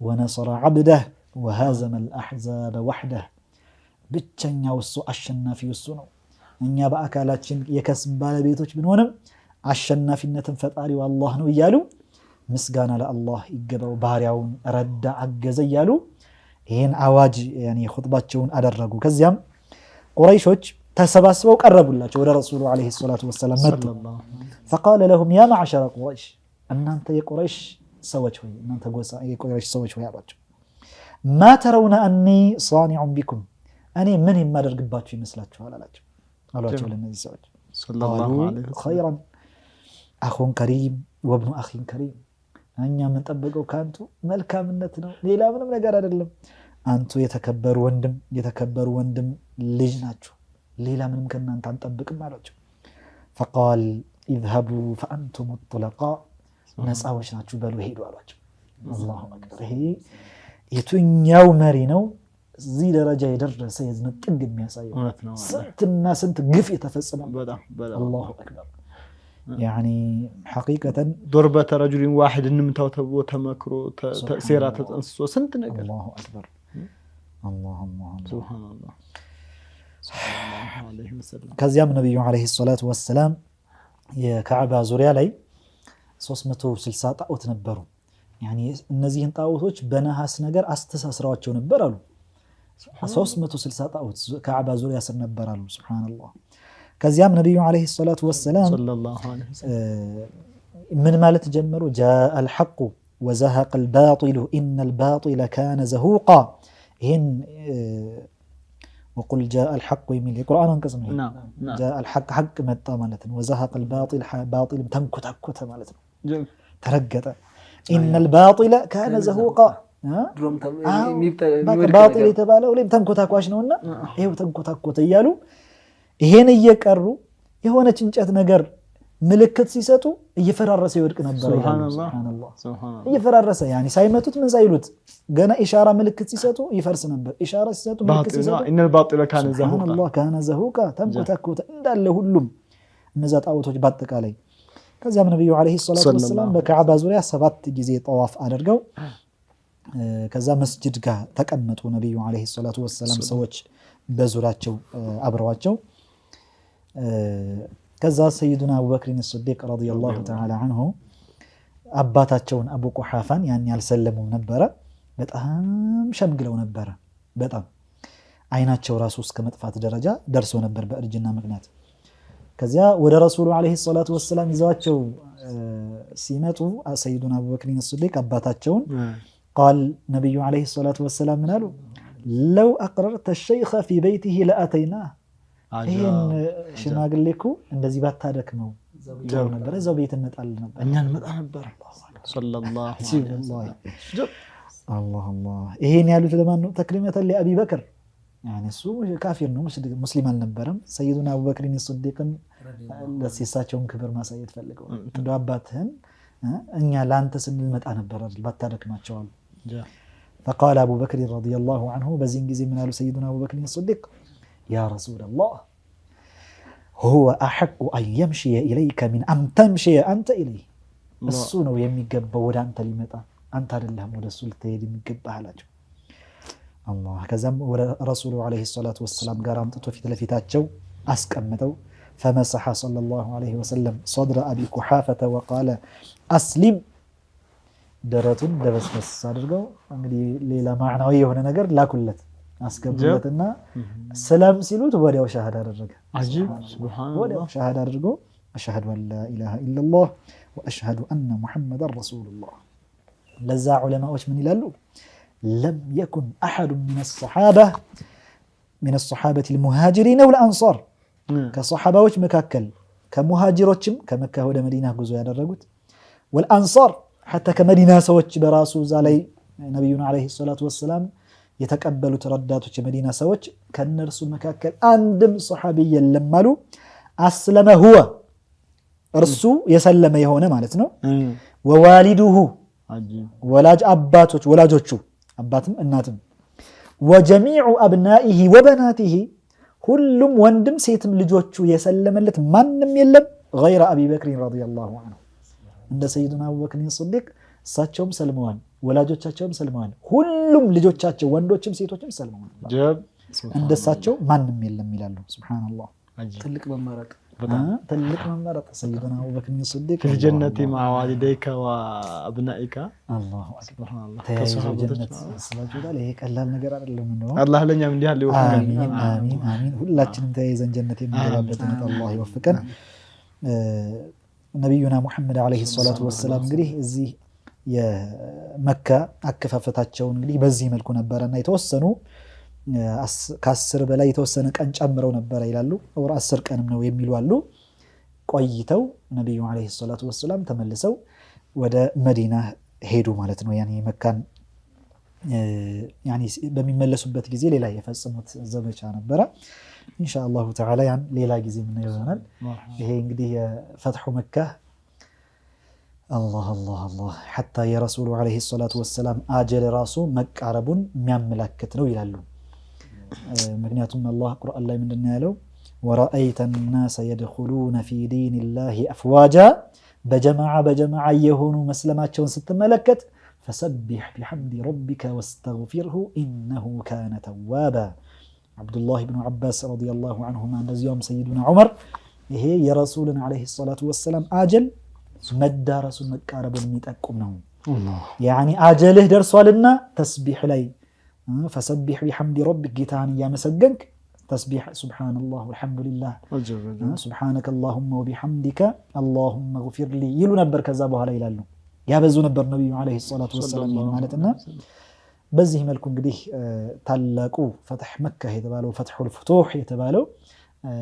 ونصر عبده وهزم الأحزاب وحده ብቸኛው እሱ አሸናፊው እሱ ነው። እኛ በአካላችን የከስብ ባለቤቶች ብንሆንም አሸናፊነትን ፈጣሪው አላህ ነው እያሉ ምስጋና ለአላህ ይገባው ባሪያውን ረዳ አገዘ እያሉ ይሄን አዋጅ ያኒ ኹጥባቸውን አደረጉ። ከዚያም ቁረይሾች ተሰባስበው ቀረቡላቸው ወደ ረሱሉ አለይሂ ሰላቱ ወሰላም መጡ። فقال لهم يا معشر قريش እናንተ የቁረይሽ ሰዎች ሆይ እናንተ ጎሳ የቁረይሽ ሰዎች ሆይ አሏቸው ما ترون أني صانع بكم እኔ ምን የማደርግባችሁ ይመስላችኋል አሏቸው ለነዚህ ሰዎች ሰለላሁ ዐለይሂ ወሰለም خيرا اخ كريم وابن اخ كريم እኛ የምንጠብቀው ካንቱ መልካምነት ነው ሌላ ምንም ነገር አይደለም። አንቱ የተከበሩ ወንድም ልጅ ናችሁ ሌላ ምንም ከናንተ አንጠብቅም አሏቸው። فقال اذهبوا فانتم الطلقاء ነፃዎች ናችሁ በሉ ሄዱ አሏቸው። አላሁ አክበር። ይሄ የቱኛው መሪ ነው እዚህ ደረጃ የደረሰ የዝነት ጥግ የሚያሳየው? ስንትና ስንት ግፍ የተፈጸመው። አላሁ አክበር። يعني حقيقة ضربة رجل واحد نمتاو تبو تمكرو تأثيرا تتنسو سنت نقر. الله أكبر. الله سبحان الله صلى الله عليه وسلم. كزيام النبي عليه الصلاة والسلام የካዕባ ዙሪያ ላይ 360 ጣዖት ነበሩ። يعني እነዚህን ጣዖቶች በነሐስ ነገር አስተሳስረዋቸው ነበር አሉ። 360 ጣዖት ካዕባ ዙሪያ ስር ነበር አሉ። ሱብሃንአላህ። ከዚያም ነብዩ አለይሂ ሰላቱ ወሰላም ምን ማለት ጀመሩ? ጃአል ሐቁ ወዘሀቀል ባጢሉ ኢነል ባጢለ ካነ ዘሁቃ። ይህን ወቁል ጃአል ሐቁ የሚል የቁርአን አንቀጽ ነው። ጃአል ሐቅ ሐቅ መጣ ማለት ነው። ወዘሀቀል ባጢል ባጢልም ተንኮታኮተ ማለት ነው፣ ተረገጠ። ኢነል ባጢለ ካነ ዘሁቃ ባጢል የተባለው ላይም ተንኮታኳሽ ነውና ይሄው ተንኮታኮተ እያሉ ይሄን እየቀሩ የሆነች እንጨት ነገር ምልክት ሲሰጡ እየፈራረሰ ይወድቅ ነበር። ሱብሃንአላህ እየፈራረሰ ያኒ ሳይመቱት ምን ሳይሉት ገና ኢሻራ ምልክት ሲሰጡ ይፈርስ ነበር። ኢሻራ ሲሰጡ ምልክት ሲሰጡ ኢነል ባጢለ ካነ ዘሁቃ ሱብሃንአላህ ካነ ዘሁቃ ተንኮታኮተ እንዳለ ሁሉም እነዛ ጣዖቶች በአጠቃላይ። ከዚያም ነብዩ አለይሂ ሰላቱ ወሰላም በካዕባ ዙሪያ 7 ጊዜ ጠዋፍ አድርገው ከዛ መስጂድ ጋር ተቀመጡ። ነብዩ አለይሂ ሰላቱ ወሰላም ሰዎች በዙሪያቸው አብረዋቸው ከዛ ሰይዱና አቡበክር ሲዲቅ ረዲየላሁ ተዓላ ዐንሁ አባታቸውን አቡ ቁሐፋን ያን ያልሰለሙም ነበረ። በጣም ሸምግለው ነበረ። በጣም አይናቸው ራሱ እስከ መጥፋት ደረጃ ደርሶ ነበር በእርጅና ምክንያት። ከዚያ ወደ ረሱሉ አለይሂ ሰላቱ ወሰላም ይዘዋቸው ሲመጡ ሰይዱና አቡበክር ሲዲቅ አባታቸውን ቃል ነብዩ አለይሂ ሰላቱ ወሰላም ምን አሉ? ለው አቅረርተ ሸይኸ ፊ በይቲሂ ለአተይናህ። ይህን ሽማግሌ እኮ እንደዚህ ባታደክመው ነበር፣ እዛው ቤት እንመጣለን ነበር፣ እኛ እንመጣ ነበር። አላህ ይሄን ያሉት ለማን ነው? ተክሪመተን ለአቢ በክር። ያኔ እሱ ካፊር ነው፣ ሙስሊም አልነበረም። ሰይዱና አቡበክር ሲዲቅን ለሲሳቸውን ክብር ማሳየት ፈልገው እንደው አባትህን እኛ ላንተ ስንል መጣ ነበር አይደል ባታደክማቸው አሉ። فقال أبو بكر رضي الله عنه بزين جزي من سيدنا أبو بكر الصديق يا رسول الله هو أحق أن يمشي إليك من أن تمشي أنت إليه. السنة ويميقب ودا أنت لمتا أنت لله ودا السلطة يميقب هلاجو الله كزم ورسوله عليه الصلاة والسلام قرام تطوفي تلفيتاتشو أسكمتو فمسح صلى الله عليه وسلم صدر أبي كحافة وقال أسلم. ደረቱን ደበስበስ አድርገው እንግዲህ ሌላ ማዕናዊ የሆነ ነገር ላኩለት አስገቡለትና ሰላም ሲሉት ወዲያው ሻሃዳ አደረገ። አጂብ ሱብሃንአላህ። ወዲያው ሻሃዳ አድርጎ አሽሀዱ አን ላ ኢላሃ ኢላላህ ወአሽሀዱ አነ ሙሐመደን ረሱሉላህ። ለዛ ዑለማዎች ምን ይላሉ? ለም የኩን አሐዱ ሚነ ሰሓበቲ ልሙሃጅሪን ወልአንሳር ከሰሓባዎች መካከል ከሙሃጅሮችም ከመካ ወደ መዲና ጉዞ ያደረጉት ወልአንሳር حتى ከመዲና ሰዎች በራሱ እዛ ላይ ነብዩና አለይሂ ሰላቱ ወሰላም የተቀበሉት ረዳቶች የመዲና ሰዎች ከነርሱ መካከል አንድም ሱሐቢ የለም አሉ። አስለመ ሁወ እርሱ የሰለመ የሆነ ማለት ነው። ወዋሊዱሁ ወላጅ አባቶች ወላጆቹ አባትም እናትም ወጀሚዑ አብናኢሂ ወበናቲሂ ሁሉም ወንድም ሴትም ልጆቹ የሰለመለት ማንም የለም ገይረ አቢ በክር ረዲየላሁ ዐንሁ እንደ ሰይዱና አቡበክር ሲዲቅ እሳቸውም ሰልመዋል፣ ወላጆቻቸውም ሰልመዋል፣ ሁሉም ልጆቻቸው ወንዶችም ሴቶችም ሰልመዋል። እንደሳቸው ማንም የለም ይላሉ። ሱብሃንአላህ። ትልቅ መመረጥ ትልቅ መመረጥ ሰይዱና አቡበክር ሲዲቅ ጀነቲ ማዋሊደይከ ወአብናኢከ አላሁ አክበር። ተያይዘው ጀነት ስለጁዳል። ይሄ ቀላል ነገር አይደለም ነው። አላህ ለኛም እንዲህ ያለው አሚን አሚን አሚን። ሁላችንም ተያይዘን ጀነት የምንገባበትን አላህ ይወፍቀን። ነቢዩና ሙሐመድ አለይሂ ሰላቱ ወሰላም እንግዲህ እዚህ የመካ አከፋፈታቸውን እንግዲህ በዚህ መልኩ ነበረና የተወሰኑ ከ10 በላይ የተወሰነ ቀን ጨምረው ነበረ ይላሉ። ወር 10 ቀንም ነው የሚሉ አሉ። ቆይተው ነቢዩ አለይሂ ሰላቱ ወሰላም ተመልሰው ወደ መዲና ሄዱ ማለት ነው። ያኔ መካን ያኔ በሚመለሱበት ጊዜ ሌላ የፈጸሙት ዘመቻ ነበረ። ኢንሻአላሁ ተዓላ ያን ሌላ ጊዜ ምን ይሆናል። ይሄ እንግዲህ የፈትሑ መካ አላህ አላህ አላህ ሐታ የረሱሉ አለይሂ ሰላቱ ወሰላም አጀል ራሱ መቃረቡን የሚያመላክት ነው ይላሉ። ምክንያቱም አላህ ቁርአን ላይ ምንድነው ያለው? ወረአይተ الناس يدخلون في دين الله أفواجا በጀማዓ የሆኑ መስለማቸውን ስትመለከት فسبح بحمد ربك واستغفره إنه كان توابا አብዱላህ ብኑ አባስ ረዲየላሁ ዐንሁማ እንደዚያውም ሰይዱና ዑመር ይሄ የረሱልን አለይሂ ሰላቱ ወሰላም አጀል መዳረሱን መቃረቡን የሚጠቁም ነው። ያኒ አጀልህ ደርሷልና ተስቢህ ላይ ፈሰቢህ ቢሐምዲ ረቢክ ጌታህን እያመሰገንክ ተስቢሕ ሱብሓነላህ ወልሐምዱሊላህ ሱብሓነከ አላሁመ ወቢሐምዲከ አላሁመ ግፊር ሊ ይሉ ነበር። ከዛ በኋላ ይላሉ ያበዙ ነበር ነብዩ አለይሂ ሰላቱ ወሰላም ማለትና በዚህ መልኩ እንግዲህ ታላቁ ፈትሕ መካ የተባለው ፈትሑል ፍቱህ የተባለው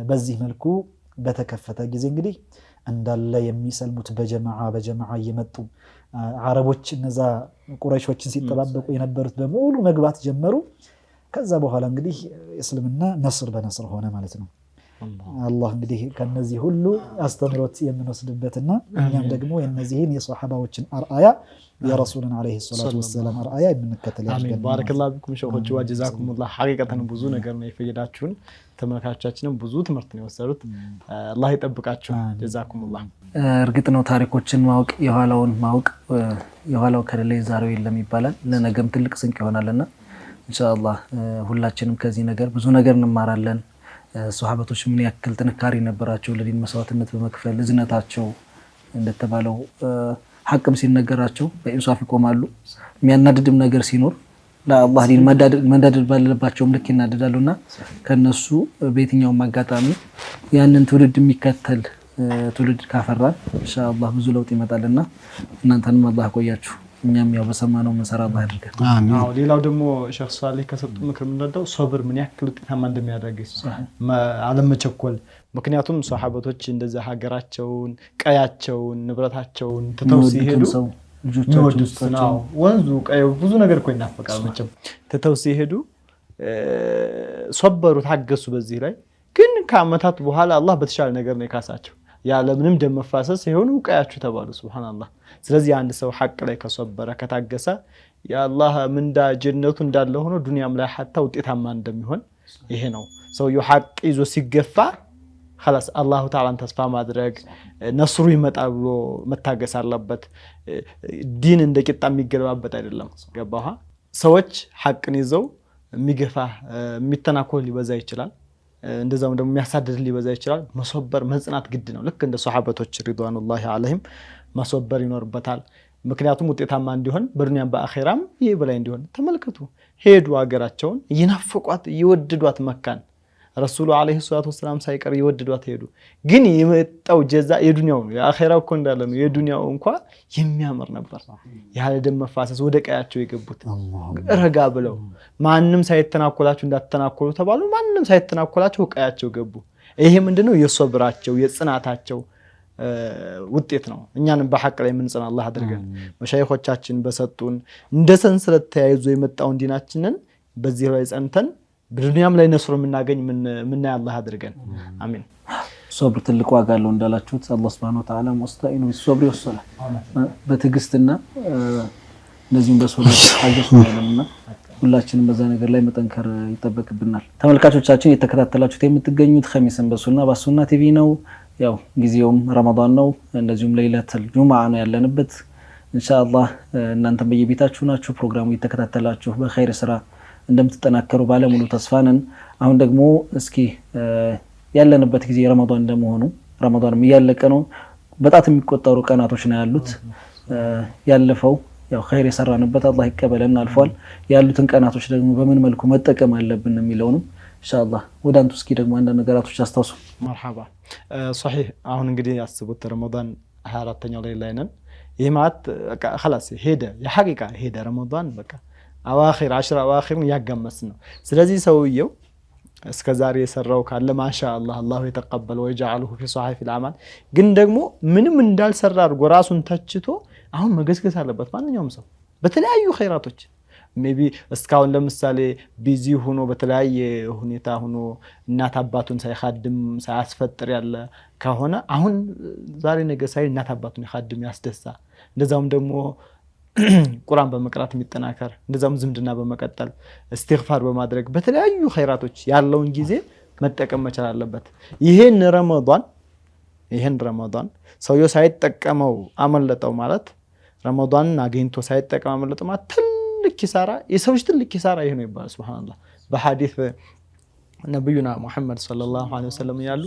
በዚህ መልኩ በተከፈተ ጊዜ እንግዲህ እንዳለ የሚሰልሙት በጀማዓ እየመጡ አረቦች እነዛ ቁረይሾችን ሲጠባበቁ የነበሩት በሙሉ መግባት ጀመሩ። ከዛ በኋላ እንግዲህ እስልምና ነስር በነስር ሆነ ማለት ነው። አላህ እንግዲህ ከነዚህ ሁሉ አስተምሮት የምንወስድበትና እኛም ደግሞ የነዚህን የሷሐባዎችን አርአያ የረሱልን አለይሂ ሰላቱ ወሰላም አርአያ የምንከተል ያድርገን። ባረከላሁ ቢኩም ሸኾች ወጀዛኩሙላህ። ሐቂቀተን ብዙ ነገር ነው የፈየዳችሁን። ተመልካቾቻችንም ብዙ ትምህርት ነው የወሰዱት። አላህ ይጠብቃችሁ። ጀዛኩሙላህ። እርግጥ ነው ታሪኮችን ማወቅ የኋላውን ማወቅ የኋላው ከሌለ ዛሬው የለም ይባላል። ለነገም ትልቅ ስንቅ ይሆናልና ኢንሻአላህ ሁላችንም ከዚህ ነገር ብዙ ነገር እንማራለን። ሷሐባቶች ምን ያክል ጥንካሬ ነበራቸው ለዲን መስዋዕትነት በመክፈል እዝነታቸው እንደተባለው ሐቅም ሲነገራቸው በኢንሳፍ ይቆማሉ። የሚያናድድም ነገር ሲኖር ለአላህ ዲን መናደድ ባለባቸውም ልክ ይናደዳሉና ከነሱ በየትኛውም አጋጣሚ ያንን ትውልድ የሚከተል ትውልድ ካፈራን ኢንሻአላህ ብዙ ለውጥ ይመጣልና እናንተንም አላህ ያቆያችሁ። እኛም ያው በሰማነው መሰራ አላህ ያድርገን። አዎ ሌላው ደግሞ ሼህ ሷሊህ ከሰጡ ምክር ምንድነው ሶብር ምን ያክል ውጤታማ እንደሚያደርግ አለመቸኮል። ምክንያቱም ሷሐባቶች እንደዛ ሀገራቸውን ቀያቸውን ንብረታቸውን ትተው ሲሄዱ ልጆቻቸው ወንዙ ቀዩ ብዙ ነገር እኮ ይናፈቃል መቼም ትተው ሲሄዱ ሶበሩ ታገሱ። በዚህ ላይ ግን ከአመታት በኋላ አላህ በተሻለ ነገር ነው የካሳቸው። ያለ ምንም ደም መፋሰስ ይሁን ቀያችሁ ተባሉ። ሱብሃንአላህ። ስለዚህ አንድ ሰው ሐቅ ላይ ከሶበረ ከታገሰ የአላህ ምንዳ ጀነቱ እንዳለ ሆኖ ዱንያም ላይ ሐታ ውጤታማ እንደሚሆን ይሄ ነው። ሰውየው ሐቅ ይዞ ሲገፋ خلاص አላሁ ተዓላን ተስፋ ማድረግ ነስሩ ይመጣል ብሎ መታገስ አለበት። ዲን እንደ ቂጣ የሚገለባበት አይደለም። ገባህ? ሰዎች ሐቅን ይዘው የሚገፋ የሚተናኮል ሊበዛ ይችላል። እንደዛም ደግሞ የሚያሳድድ ሊበዛ ይችላል። መሶበር መጽናት ግድ ነው። ልክ እንደ ሷሐባቶች ሪድዋኑላሂ ዐለይሂም መሶበር ይኖርበታል። ምክንያቱም ውጤታማ እንዲሆን በዱንያም በአኺራም ይሄ በላይ እንዲሆን ተመልከቱ። ሄዱ አገራቸውን ይናፍቋት ይወድዷት መካን ረሱሉ ዐለይሂ ሰላቱ ወሰላም ሳይቀር ይወድዷት ሄዱ። ግን የመጣው ጀዛ የዱንያው ነው። የአኺራው እኮ እንዳለ ነው። የዱንያው እንኳን የሚያምር ነበር። ያለ ደም መፋሰስ ወደ ቀያቸው የገቡት ረጋ ብለው ማንንም ሳይተናኮላቸው እንዳትተናኮሉ ተባሉ። ማንንም ሳይተናኮላቸው ቀያቸው ገቡ። ይሄ ምንድነው? የሶብራቸው የጽናታቸው ውጤት ነው። እኛንም በሐቅ ላይ የምንጸና አላህ አድርገን መሻይኾቻችን በሰጡን እንደ ሰንሰለት ተያይዞ የመጣውን ዲናችንን በዚህ ላይ ጸንተን በዱንያም ላይ ነስሩ የምናገኝ ምን ያላህ አድርገን። አሚን። ሶብር ትልቅ ዋጋ አለው እንዳላችሁት አላህ Subhanahu Wa Ta'ala ሙስተዒኑ ቢሶብሪ ወሰላህ በትዕግስትና እንደዚሁም በሶብር ታገሱና ሁላችንም በዛ ነገር ላይ መጠንከር ይጠበቅብናል። ተመልካቾቻችን የተከታተላችሁት የምትገኙት ኸሚስን በሱና ባሱና ቲቪ ነው። ያው ጊዜውም ረመዳን ነው። እንደዚሁም ለይለቱል ጁምዓ ነው ያለንበት። ኢንሻአላህ እናንተም በየቤታችሁ ናችሁ ፕሮግራሙ እየተከታተላችሁ በኸይር ስራ እንደምትጠናከሩ ባለሙሉ ተስፋ ነን። አሁን ደግሞ እስኪ ያለንበት ጊዜ ረመዳን እንደመሆኑ ረመዳንም እያለቀ ነው። በጣት የሚቆጠሩ ቀናቶች ነው ያሉት። ያለፈው ያው ኸይር የሰራንበት አላህ ይቀበለን አልፏል። ያሉትን ቀናቶች ደግሞ በምን መልኩ መጠቀም አለብን የሚለውንም ኢንሻአላህ ወደ አንቱ እስኪ ደግሞ አንድ ነገራቶች አስተዋውሱ። መርሐባ ሶሒህ። አሁን እንግዲህ ያስቡት ረመዳን 24ኛው ላይ ነን። ይሄ ማለት በቃ خلاص ሄደ የሐቂቃ ሄደ ረመዳን በቃ አዋኺር 10 አዋኺርን ያጋመስን ነው። ስለዚህ ሰውየው እስከዛሬ የሰራው ካለ ማሻአላህ አላሁ የተቀበለ ወይجعله في صحائف الاعمال ግን ደግሞ ምንም እንዳልሰራ አድርጎ ራሱን ተችቶ አሁን መገስገስ አለበት ማንኛውም ሰው በተለያዩ ኸይራቶች ሜቢ እስካሁን ለምሳሌ ቢዚ ሆኖ በተለያየ ሁኔታ ሆኖ እናት አባቱን ሳይخدም ሳያስፈጥር ያለ ከሆነ አሁን ዛሬ ነገ ሳይ እናት አባቱን ይخدም ያስደሳ። እንደዛውም ደግሞ ቁርአን በመቅራት የሚጠናከር እንደዛውም ዝምድና በመቀጠል እስትግፋር በማድረግ በተለያዩ ኸይራቶች ያለውን ጊዜ መጠቀም መቻል አለበት። ይሄን ረመዳን ሰውየው ሳይጠቀመው አመለጠው ማለት ረመዳንን አገኝቶ ሳይጠቀም አመለጠው ማለት ትልቅ ኪሳራ የሰዎች ትልቅ ኪሳራ ይሄ ነው ይባላል። ሱብሃንአላህ በሐዲስ ነብዩና ሙሐመድ ሰለላሁ ዐለይሂ ወሰለም ያሉ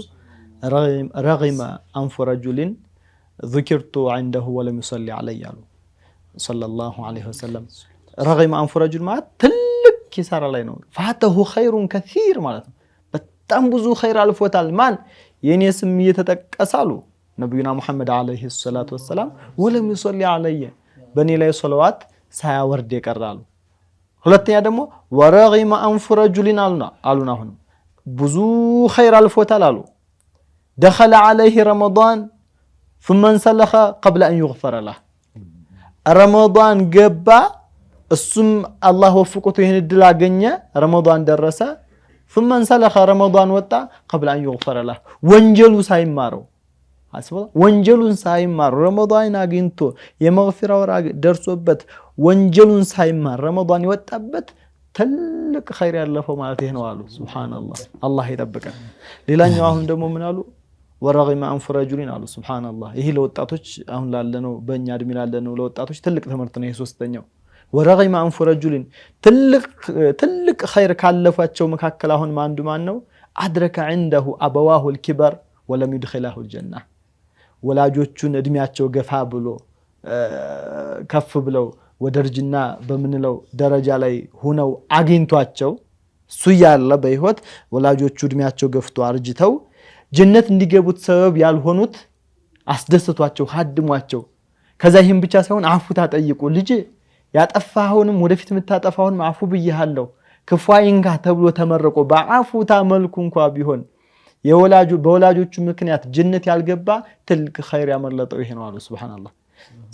ረጊመ አንፉ ረጁሊን ذكرت عنده ولم يصلي علي ያሉ ሰለላሁ ዐለይሂ ወሰለም ረጊመ አንፉ ረጁል ማለት ትልቅ ኪሳራ ላይ ነው። ፋተሁ ኸይሩን ከሲር ማለት ነው። በጣም ብዙ ኸይር አልፎታል ማን የኔ ስም እየተጠቀሳሉ ነብዩና መሐመድ አለይሂ ሰላቱ ወሰለም ወለም ይصلي عليه በኔ ላይ ሶላዋት ሳያወርድ ይቀራሉ ሁለተኛ ደግሞ ወረጊመ አንፉ ረጁሊን አሉና አሁን ብዙ ኸይር አልፎታል አሉ دخل عليه رمضان ثم انسلخ قبل ان يغفر له رمضان ገባ እሱም አላህ ወፍቆት ይሄን እድል አገኘ ረመዳን ደረሰ ثم انسلخ رمضان ወጣ قبل ان يغفر له ወንጀሉ ሳይማረው አስበው ወንጀሉን ሳይማር ረመዳን አግኝቶ የመግፊራ ወራ ደርሶበት ወንጀሉን ሳይማር ረመዳን ይወጣበት ትልቅ ኸይር ያለፈው ማለት ይሄ ነው አሉ ሱብሃንአላህ አላህ ይጠብቀን ሌላኛው አሁን ደግሞ ምን አሉ ወረጊመ አንፉ ረጁሊን አሉ ሱብሃንአላህ ይሄ ለወጣቶች አሁን ላለነው በእኛ እድሜ ላለነው ለወጣቶች ትልቅ ትምህርት ነው ይሄ ሶስተኛው ወረጊመ አንፉ ረጁሊን ትልቅ ኸይር ካለፋቸው መካከል አሁን ማን ነው አድረከ عنده ابواه الكبر ولم يدخله الجنه ወላጆቹን እድሜያቸው ገፋ ብሎ ከፍ ብለው ወደርጅና በምንለው ደረጃ ላይ ሆነው አግኝቷቸው ሱያለ በህይወት ወላጆቹ እድሜያቸው ገፍቶ አርጅተው ጀነት እንዲገቡት ሰበብ ያልሆኑት አስደስቷቸው ሀድሟቸው ከዛ ይሄን ብቻ ሳይሆን አፉታ ጠይቁ ልጅ ያጠፋሁንም ወደፊት መታጠፋውን አፉ ብየሃለሁ ክፋይንጋ ተብሎ ተመረቆ በአፉታ መልኩ እንኳን ቢሆን በወላጆቹ ምክንያት ጀነት ያልገባ ትልቅ ኸይር ያመለጠው ይሄ ነው አሉ ሱብሃንአላህ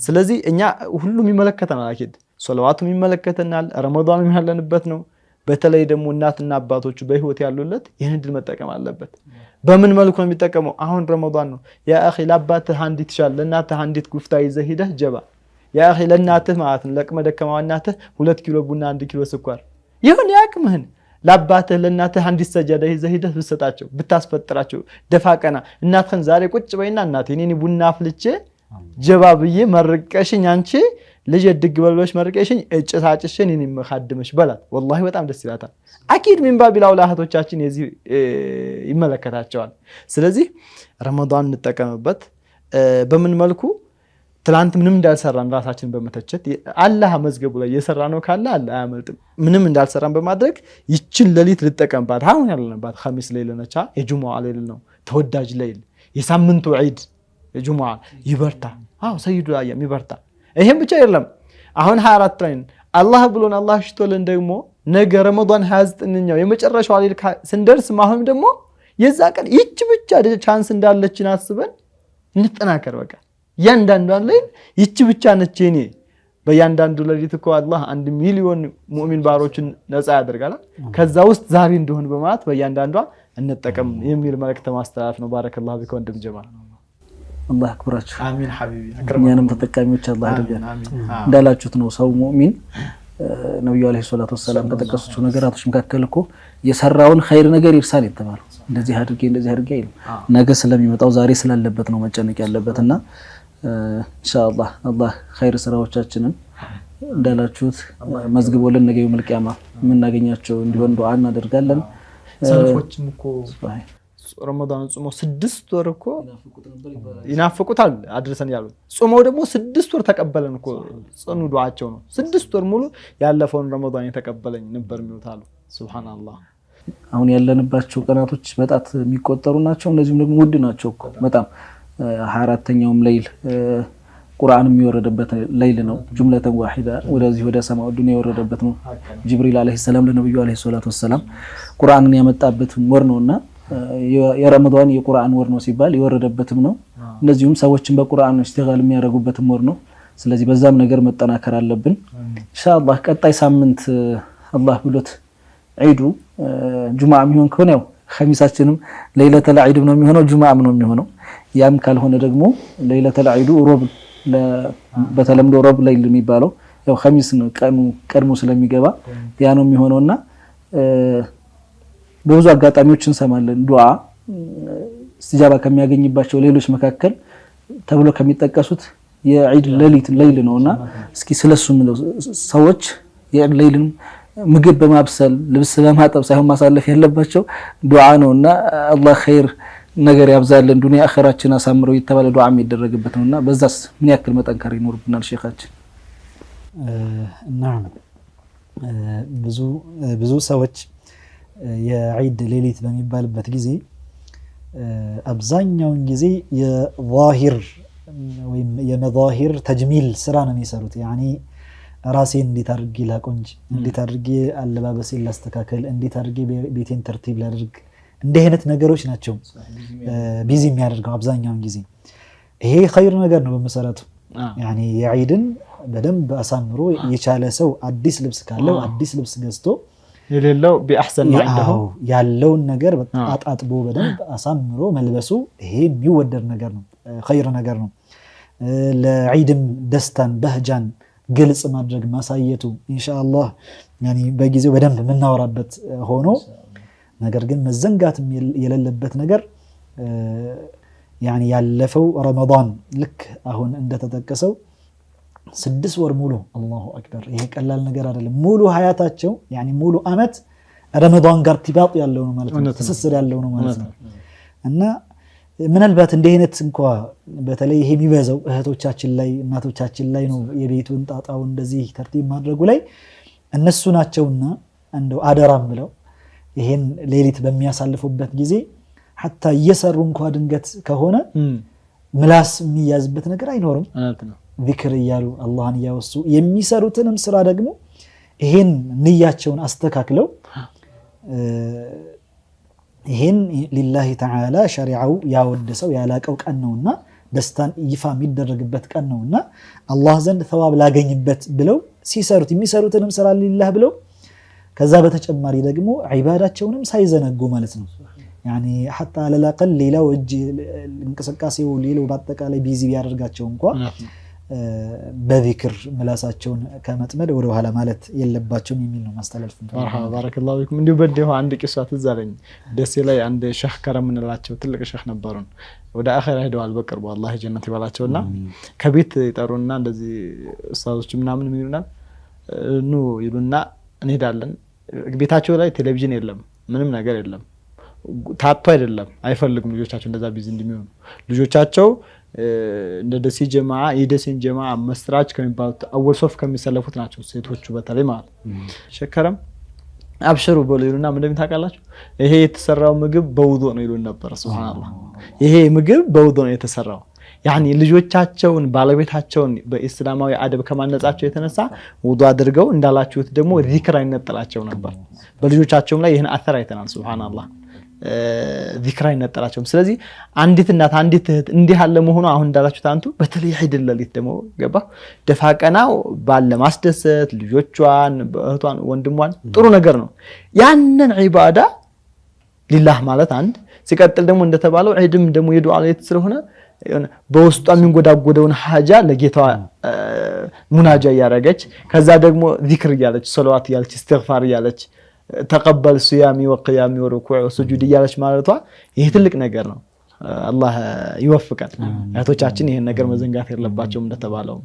ስለዚህ እኛ ሁሉም ይመለከተናል አኪድ ሶላዋቱም ይመለከተናል ረመዳንም ያለንበት ነው በተለይ ደግሞ እናትና አባቶቹ በህይወት ያሉለት ይሄን ድል መጠቀም አለበት በምን መልኩ ነው የሚጠቀመው አሁን ረመዳን ነው ያ አኺ ለአባትህ አንዲት ሻል ለእናትህ አንዲት ጉፍታ ይዘህ ሄደህ ጀባ ያ አኺ ለእናትህ ማለት ነው ለቅመ ደከማው እናትህ 2 ኪሎ ቡና 1 ኪሎ ስኳር ይሁን ያቅምህን ለአባትህ ለእናትህ አንዲት ሰጀዳ ይዘህ ሄደህ ብትሰጣቸው ብታስፈጥራቸው ደፋቀና እናትህን ዛሬ ቁጭ በይና እናቴ እኔ ቡና አፍልቼ ጀባ ብዬ መርቀሽኝ አንቺ ልጅ ድግ በልበሽ መርቀሽኝ እጭታጭሽን እኔ መሐድመሽ በላት ወላሂ በጣም ደስ ይላታል አኪድ ምን ባቢላው ለአህቶቻችን የዚህ ይመለከታቸዋል ስለዚህ ረመዳን እንጠቀምበት በምን መልኩ ትላንት ምንም እንዳልሰራን ራሳችን በመተቸት አላህ መዝገቡ ላይ የሰራነው ካለ አላህ ያመልጥም ምንም እንዳልሰራን በማድረግ ይችን ለሊት ልጠቀምባት አሁን ያለንባት ኸሚስ ሌሊት ነቻ የጁሙዓ ሌሊት ነው ተወዳጅ ሌሊት የሳምንቱ ዒድ የጁሙዓ ይበርታ ሰይዱ አያም ይበርታ ይሄን ብቻ አይደለም አሁን 24 ላይ አላህ ብሎን አላህ ሽቶልን ደግሞ ነገ ረመዳን 29ኛው የመጨረሻው ሌሊት ስንደርስ ማሁን ደግሞ የዛ ቀን ይች ብቻ ቻንስ እንዳለችን አስበን እንጠናከር በቃ ያንዳንዷን ላይ ይች ብቻ ነች እኔ በያንዳንዱ ሌሊት እኮ አላህ 1 ሚሊዮን ሙእሚን ባሮችን ነፃ ያደርጋል ከዛ ውስጥ ዛሬ እንደሆነ በማለት በያንዳንዷ እንጠቀም የሚል መልእክት ማስተላለፍ ነው ባረከላሁ ቢከ ወንድም ጀማል አላህ አክብራችሁ አሚን ሐቢቢ እኛንም ተጠቃሚዎች አላህ ያድርገን እንዳላችሁት ነው ሰው ሙእሚን ነብዩ አለይሂ ሰላቱ ወሰለም በተቀሰሱ ነገራቶች መካከል እኮ የሰራውን ኸይር ነገር ይርሳል ይተባሉ እንደዚህ አድርጌ ነገ ስለሚመጣው ዛሬ ስላለበት ነው መጨነቅ ያለበትና ኢንሻአላህ አላህ ኸይር ስራዎቻችንን እንዳላችሁት መዝግቦልን ነገ የውመል ቂያማ የምናገኛቸው እንዲሆን ዱዓ እናደርጋለን ሰልፎችም እኮ ረመዳን ጾሞ 6 ወር እኮ ይናፍቁታል አድርሰን ያሉት ጾመው ደግሞ 6 ወር ተቀበለን እኮ ጽኑ ዱዓቸው ነው 6 ወር ሙሉ ያለፈውን ረመዳን የተቀበለኝ ነበር የሚሉታሉ ሱብሃንአላህ አሁን ያለንባቸው ቀናቶች በጣት የሚቆጠሩ ናቸው እነዚህም ደግሞ ውድ ናቸው እኮ በጣም 24ኛውም ሌሊት ቁርአን የሚወረደበት ሌሊት ነው ጁምለተን ዋሂዳ ወደዚህ ወደ ሰማው ዱንያ የወረደበት ነው ጅብሪል አለይሂ ሰላም ለነብዩ አለይሂ ሰላቱ ወሰለም ቁርአንን ያመጣበት ወር ነውና የረመዳን የቁርአን ወር ነው ሲባል የወረደበትም ነው እነዚህም ሰዎችን በቁርአን እስትጋል የሚያደርጉበትም ወር ነው ስለዚህ በዛም ነገር መጠናከር አለብን ኢንሻአላህ ቀጣይ ሳምንት አላህ ብሎት ዒዱ ጁማዓ የሚሆን ከሆነ ያው ኸሚሳችንም ለይለተል ዒድ ነው የሚሆነው ጁማዓም ነው የሚሆነው ያም ካልሆነ ደግሞ ለይለተል ዒዱ ሮብ በተለምዶ ሮብ ሌሊት የሚባለው ያው ኸሚስ ነው ቀድሞ ስለሚገባ ያ ነው የሚሆነውና ብዙ አጋጣሚዎች እንሰማለን ዱዓ استجابه ከሚያገኝባቸው ሌሎች መካከል ተብሎ ከሚጠቀሱት የዒድ ሌሊት ነውና እስኪ ስለሱ ምንለው ሰዎች የዒድ ሌሊትን ምግብ በማብሰል ልብስ በማጠብ ሳይሆን ማሳለፍ ያለባቸው ዱዓ ነውና አላህ ኸይር ነገር ያብዛልን ዱንያ አኺራችን አሳምረው ይተባለ ዱዓ የሚደረግበት ነውና በዛስ ምን ያክል መጠንከር ይኖርብናል ሼኻችን ብዙ ሰዎች የዒድ ሌሊት በሚባልበት ጊዜ አብዛኛውን ጊዜ የዛሂር ወይም የመዛሂር ተጅሚል ስራ ነው የሚሰሩት። ያኒ ራሴን እንዴት አድርጌ ላቆንጅ፣ እንዴት አድርጌ አለባበሴን ላስተካከል፣ እንዴት አድርጌ ቤቴን ተርቲብ ላድርግ፣ እንዲህ አይነት ነገሮች ናቸው ቢዚ የሚያደርገው አብዛኛውን ጊዜ። ይሄ ኸይር ነገር ነው በመሰረቱ። ያኒ የዒድን በደንብ አሳምሮ የቻለ ሰው አዲስ ልብስ ካለው አዲስ ልብስ ገዝቶ የሌለው ቢአህሰን ማዕደሁ ያለውን ነገር አጣጥቦ በደንብ አሳምሮ መልበሱ ይሄ የሚወደድ ነገር ነው፣ ኸይር ነገር ነው። ለዒድም ደስታን በህጃን ግልጽ ማድረግ ማሳየቱ ኢንሻአላህ ያኒ በጊዜው በደንብ የምናወራበት ሆኖ፣ ነገር ግን መዘንጋትም የሌለበት ነገር ያኒ ያለፈው ረመዳን ልክ አሁን እንደተጠቀሰው 6 ወር ሙሉ አላሁ አክበር፣ ይሄ ቀላል ነገር አይደለም። ሙሉ ሀያታቸው ያኒ ሙሉ አመት ረመዳን ጋር ትባጥ ያለው ነው ማለት ነው፣ ትስስር ያለው ነው ማለት ነው። እና ምናልባት እንዲህ አይነት እንኳን በተለይ ይሄ የሚበዛው እህቶቻችን ላይ እናቶቻችን ላይ ነው፣ የቤቱን ጣጣው እንደዚህ ተርቲብ ማድረጉ ላይ እነሱ ናቸውና እንደው አደራም ብለው ይሄን ሌሊት በሚያሳልፉበት ጊዜ ሐታ እየሰሩ እንኳን ድንገት ከሆነ ምላስ የሚያዝበት ነገር አይኖርም። ዚክር እያሉ አላህን እያወሱ የሚሰሩትንም ስራ ደግሞ ይሄን ንያቸውን አስተካክለው ይሄን ሊላሂ ተዓላ ሸሪዓው ያወደሰው ያላቀው ቀን ነውና ደስታን ይፋ የሚደረግበት ቀን ነውና አላህ ዘንድ ተዋብ ላገኝበት ብለው ሲሰሩት የሚሰሩትንም ስራ ሊላህ ብለው ከዛ በተጨማሪ ደግሞ ዒባዳቸውንም ሳይዘነጉ ማለት ነው። ያኒ ሐታ ለላቀል ሌላው እጅ እንቅስቃሴው ሌላው በአጠቃላይ ቢዚ ቢያደርጋቸው እንኳን በዚክር ምላሳቸውን ከመጥመድ ወደ ኋላ ማለት የለባቸውም የሚል ነው ማስተላለፍ። መርሐባ ባረከላሁ ፊኩም። እንዲሁ በደሁ አንድ ቂሷ ትዝ አለኝ። ደሴ ላይ አንድ ሼህ ከረም እንላቸው ትልቅ ሼህ ነበሩን። ወደ አኺራ ሄደዋል በቅርቡ አላህ ጀነት ይባላቸውና ከቤት ይጠሩና እንደዚህ ኡስታዞች ምናምን ይሉናል፣ ኑ ይሉና እንሄዳለን። ቤታቸው ላይ ቴሌቪዥን የለም፣ ምንም ነገር የለም። ታጥቶ አይደለም አይፈልጉም ልጆቻቸው እንደዛ ቢዚ እንደሚሆኑ። ልጆቻቸው እንደ ደሴ ጀማዓ የደሴን ጀማዓ መስራች ከሚባሉት አወል ሶፍ ከሚሰለፉት ናቸው፣ ሴቶቹ በተለይ ማለት ሸከረም አብሽሩ ብለው ይሉና ምን እንደምታውቃላችሁ ይሄ የተሰራው ምግብ በውዱእ ነው ይሉን ነበር። ሱብሃንአላህ ይሄ ምግብ በውዱእ ነው የተሰራው። ያኒ ልጆቻቸውን ባለቤታቸውን በእስላማዊ አደብ ከማነጻቸው የተነሳ ውዱእ አድርገው እንዳላችሁት ደግሞ ዚክር አይነጠላቸው ነበር። በልጆቻቸውም ላይ ይሄን አثر አይተናል። ሱብሃንአላህ ዚክር አይነጠላቸውም። ስለዚህ አንዲት እናት አንዲት እህት እንዲህ ያለ መሆኑ አሁን እንዳላችሁት አንቱ በተለይ ዒድ ለሊት ደግሞ ገባ ደፋቀናው ባለ ማስደሰት ልጆቿን እህቷን ወንድሟን ጥሩ ነገር ነው። ያንን ዒባዳ ሊላህ ማለት አንድ ሲቀጥል ደግሞ እንደተባለው ዒድም ደግሞ የዱዓ ሌሊት ስለሆነ በውስጧ የሚንጎዳጎደውን ሐጃ ለጌታዋ ሙናጃ ያረጋች ከዛ ደግሞ ዚክር ያለች ሰለዋት ያለች ኢስቲግፋር ያለች ተቀበል ሲያሚ ወቂያሚ ወሩኩዕ ወሱጁድ ያለች ማለቷ ይሄ ትልቅ ነገር ነው። አላህ ይወፍቀን። እህቶቻችን ይሄን ነገር መዘንጋት የለባቸውም እንደተባለው።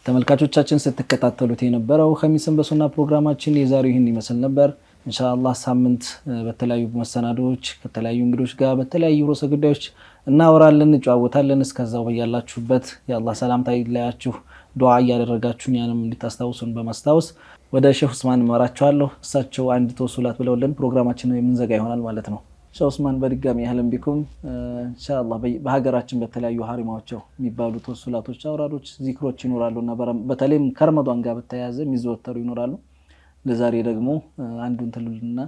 ተመልካቾቻችን ስትከታተሉት የነበረው ኸሚስን በሱና ፕሮግራማችን የዛሬው ይህን ይመስል ነበር። ኢንሻአላህ ሳምንት በተለያዩ መሰናዶዎች ከተለያዩ እንግዶች ጋር በተለያዩ ርዕሰ ጉዳዮች እናወራለን፣ እንጨዋወታለን። እስከዛው በያላችሁበት የአላህ ሰላምታ ይለያችሁ። ዱዓ እያደረጋችሁ እኛንም እንድታስታውሱን በማስታወስ ወደ ሼህ ዑስማን መራቸዋለሁ። እሳቸው አንድ ተወሱላት ብለውልን ፕሮግራማችንን የምንዘጋ ይሆናል ማለት ነው። ሼህ ዑስማን በድጋሚ አህለን ቢኩም። ኢንሻአላህ በሀገራችን በተለያዩ ሀሪማዎቻው የሚባሉ ተወሱላቶች፣ አውራዶች፣ ዚክሮች ይኖራሉና በተለይም ከረመዳን ጋር በተያያዘ የሚዘወተሩ ይኖራሉ። ለዛሬ ደግሞ አንዱን ትሉልና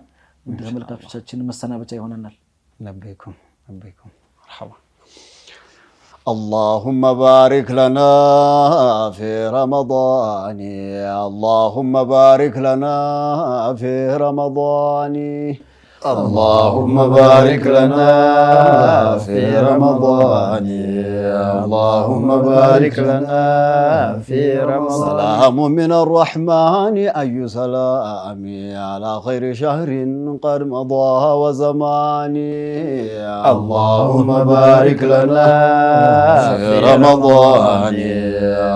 ወደ ተመልካቾቻችን መሰናበቻ ይሆነናል። ለበይኩም መርሐባ اللهم بارك لنا في رمضان، اللهم بارك لنا في رمضان، اللهم بارك لنا في رمضان، اللهم بارك لنا في رمضان. سلام من الرحمن أي سلام على خير شهر قد مضى وزمان. اللهم بارك لنا في رمضان،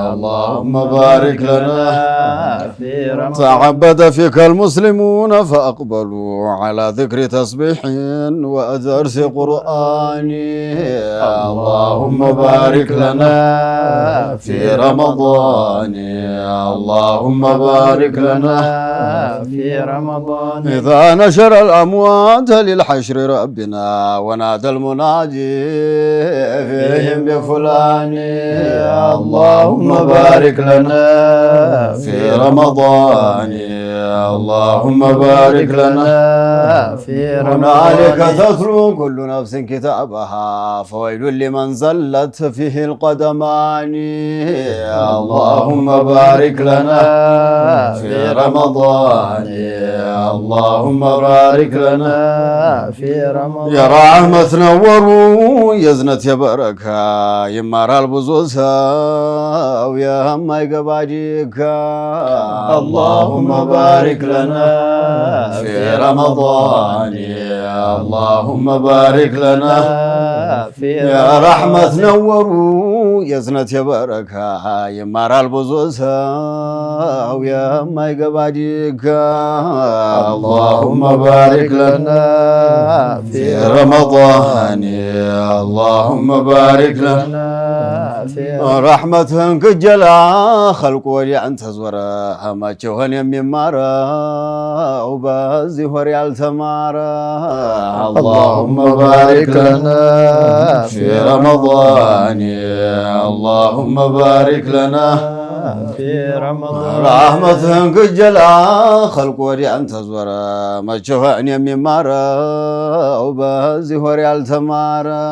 اللهم بارك لنا في رمضان. تعبد فيك المسلمون فأقبلوا على ذكر ذكر تسبيح ودرس قرآن اللهم بارك لنا في رمضان اللهم بارك لنا في رمضان إذا نشر الأموات للحشر ربنا ونادى المنادي فيهم بفلان اللهم بارك لنا في رمضان اللهم بارك لنا في رمضان هنالك تتلو كل نفس كتابها فويل لمن زلت فيه القدمان اللهم بارك لنا في رمضان اللهم بارك لنا في رمضان يا رحمة نوروا يزنت يا بركة يمارا البزوسا ويا هم يقباجيك اللهم بارك لنا في رمضان اللهم بارك لنا في يا رحمة نوروا يزنت يا بركة يمارا البزوسا ويا هم يقباجيك اللهم بارك لنا في رمضان اللهم بارك لنا في رحمتهم كجلا خلق ولي أنت زورا ما جوهن يميمارا وبازي هوري التمارا اللهم بارك لنا في رمضان اللهم بارك لنا في رمضان رحمتهم كجلا خلق ولي أنت زورا ما جوهن يميمارا وبازي هوري التمارا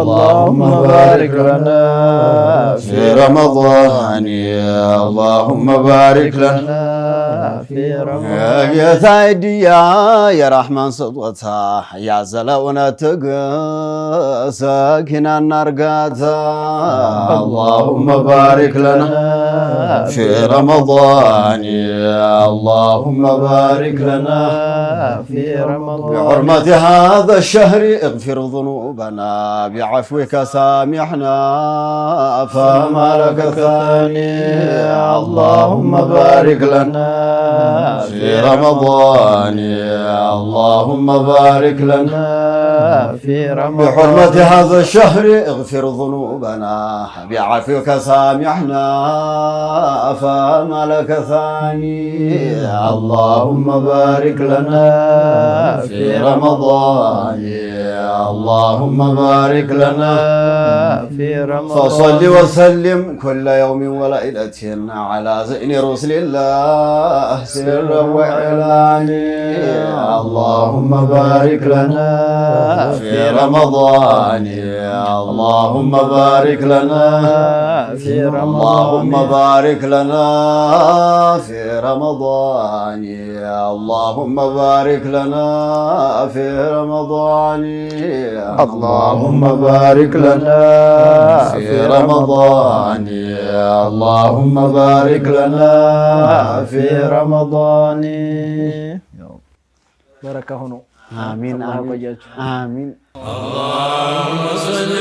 اللهم بارك لنا في رمضان اللهم بارك لنا في رمضان يا سيدي يا رحمن صدوتا يا زلونا ساكنا نرقاتا اللهم بارك لنا في رمضان اللهم بارك لنا في رمضان بحرمة هذا الشهر اغفر ذنوبنا بعفوك سامحنا فما لك ثاني اللهم بارك لنا في رمضان اللهم بارك لنا في رمضان بحرمة هذا الشهر اغفر ذنوبنا بعفوك سامحنا فما لك ثاني اللهم بارك لنا في رمضان اللهم بارك لنا في رمضان فصل وسلم كل يوم وليلة على زين رسل الله سرا وإعلاني اللهم بارك لنا في رمضان اللهم بارك لنا في رمضان اللهم بارك لنا في رمضان اللهم بارك لنا في رمضان اللهم بارك لنا في رمضان اللهم بارك لنا في رمضان بركة هنا آمين آمين آمين اللهم صل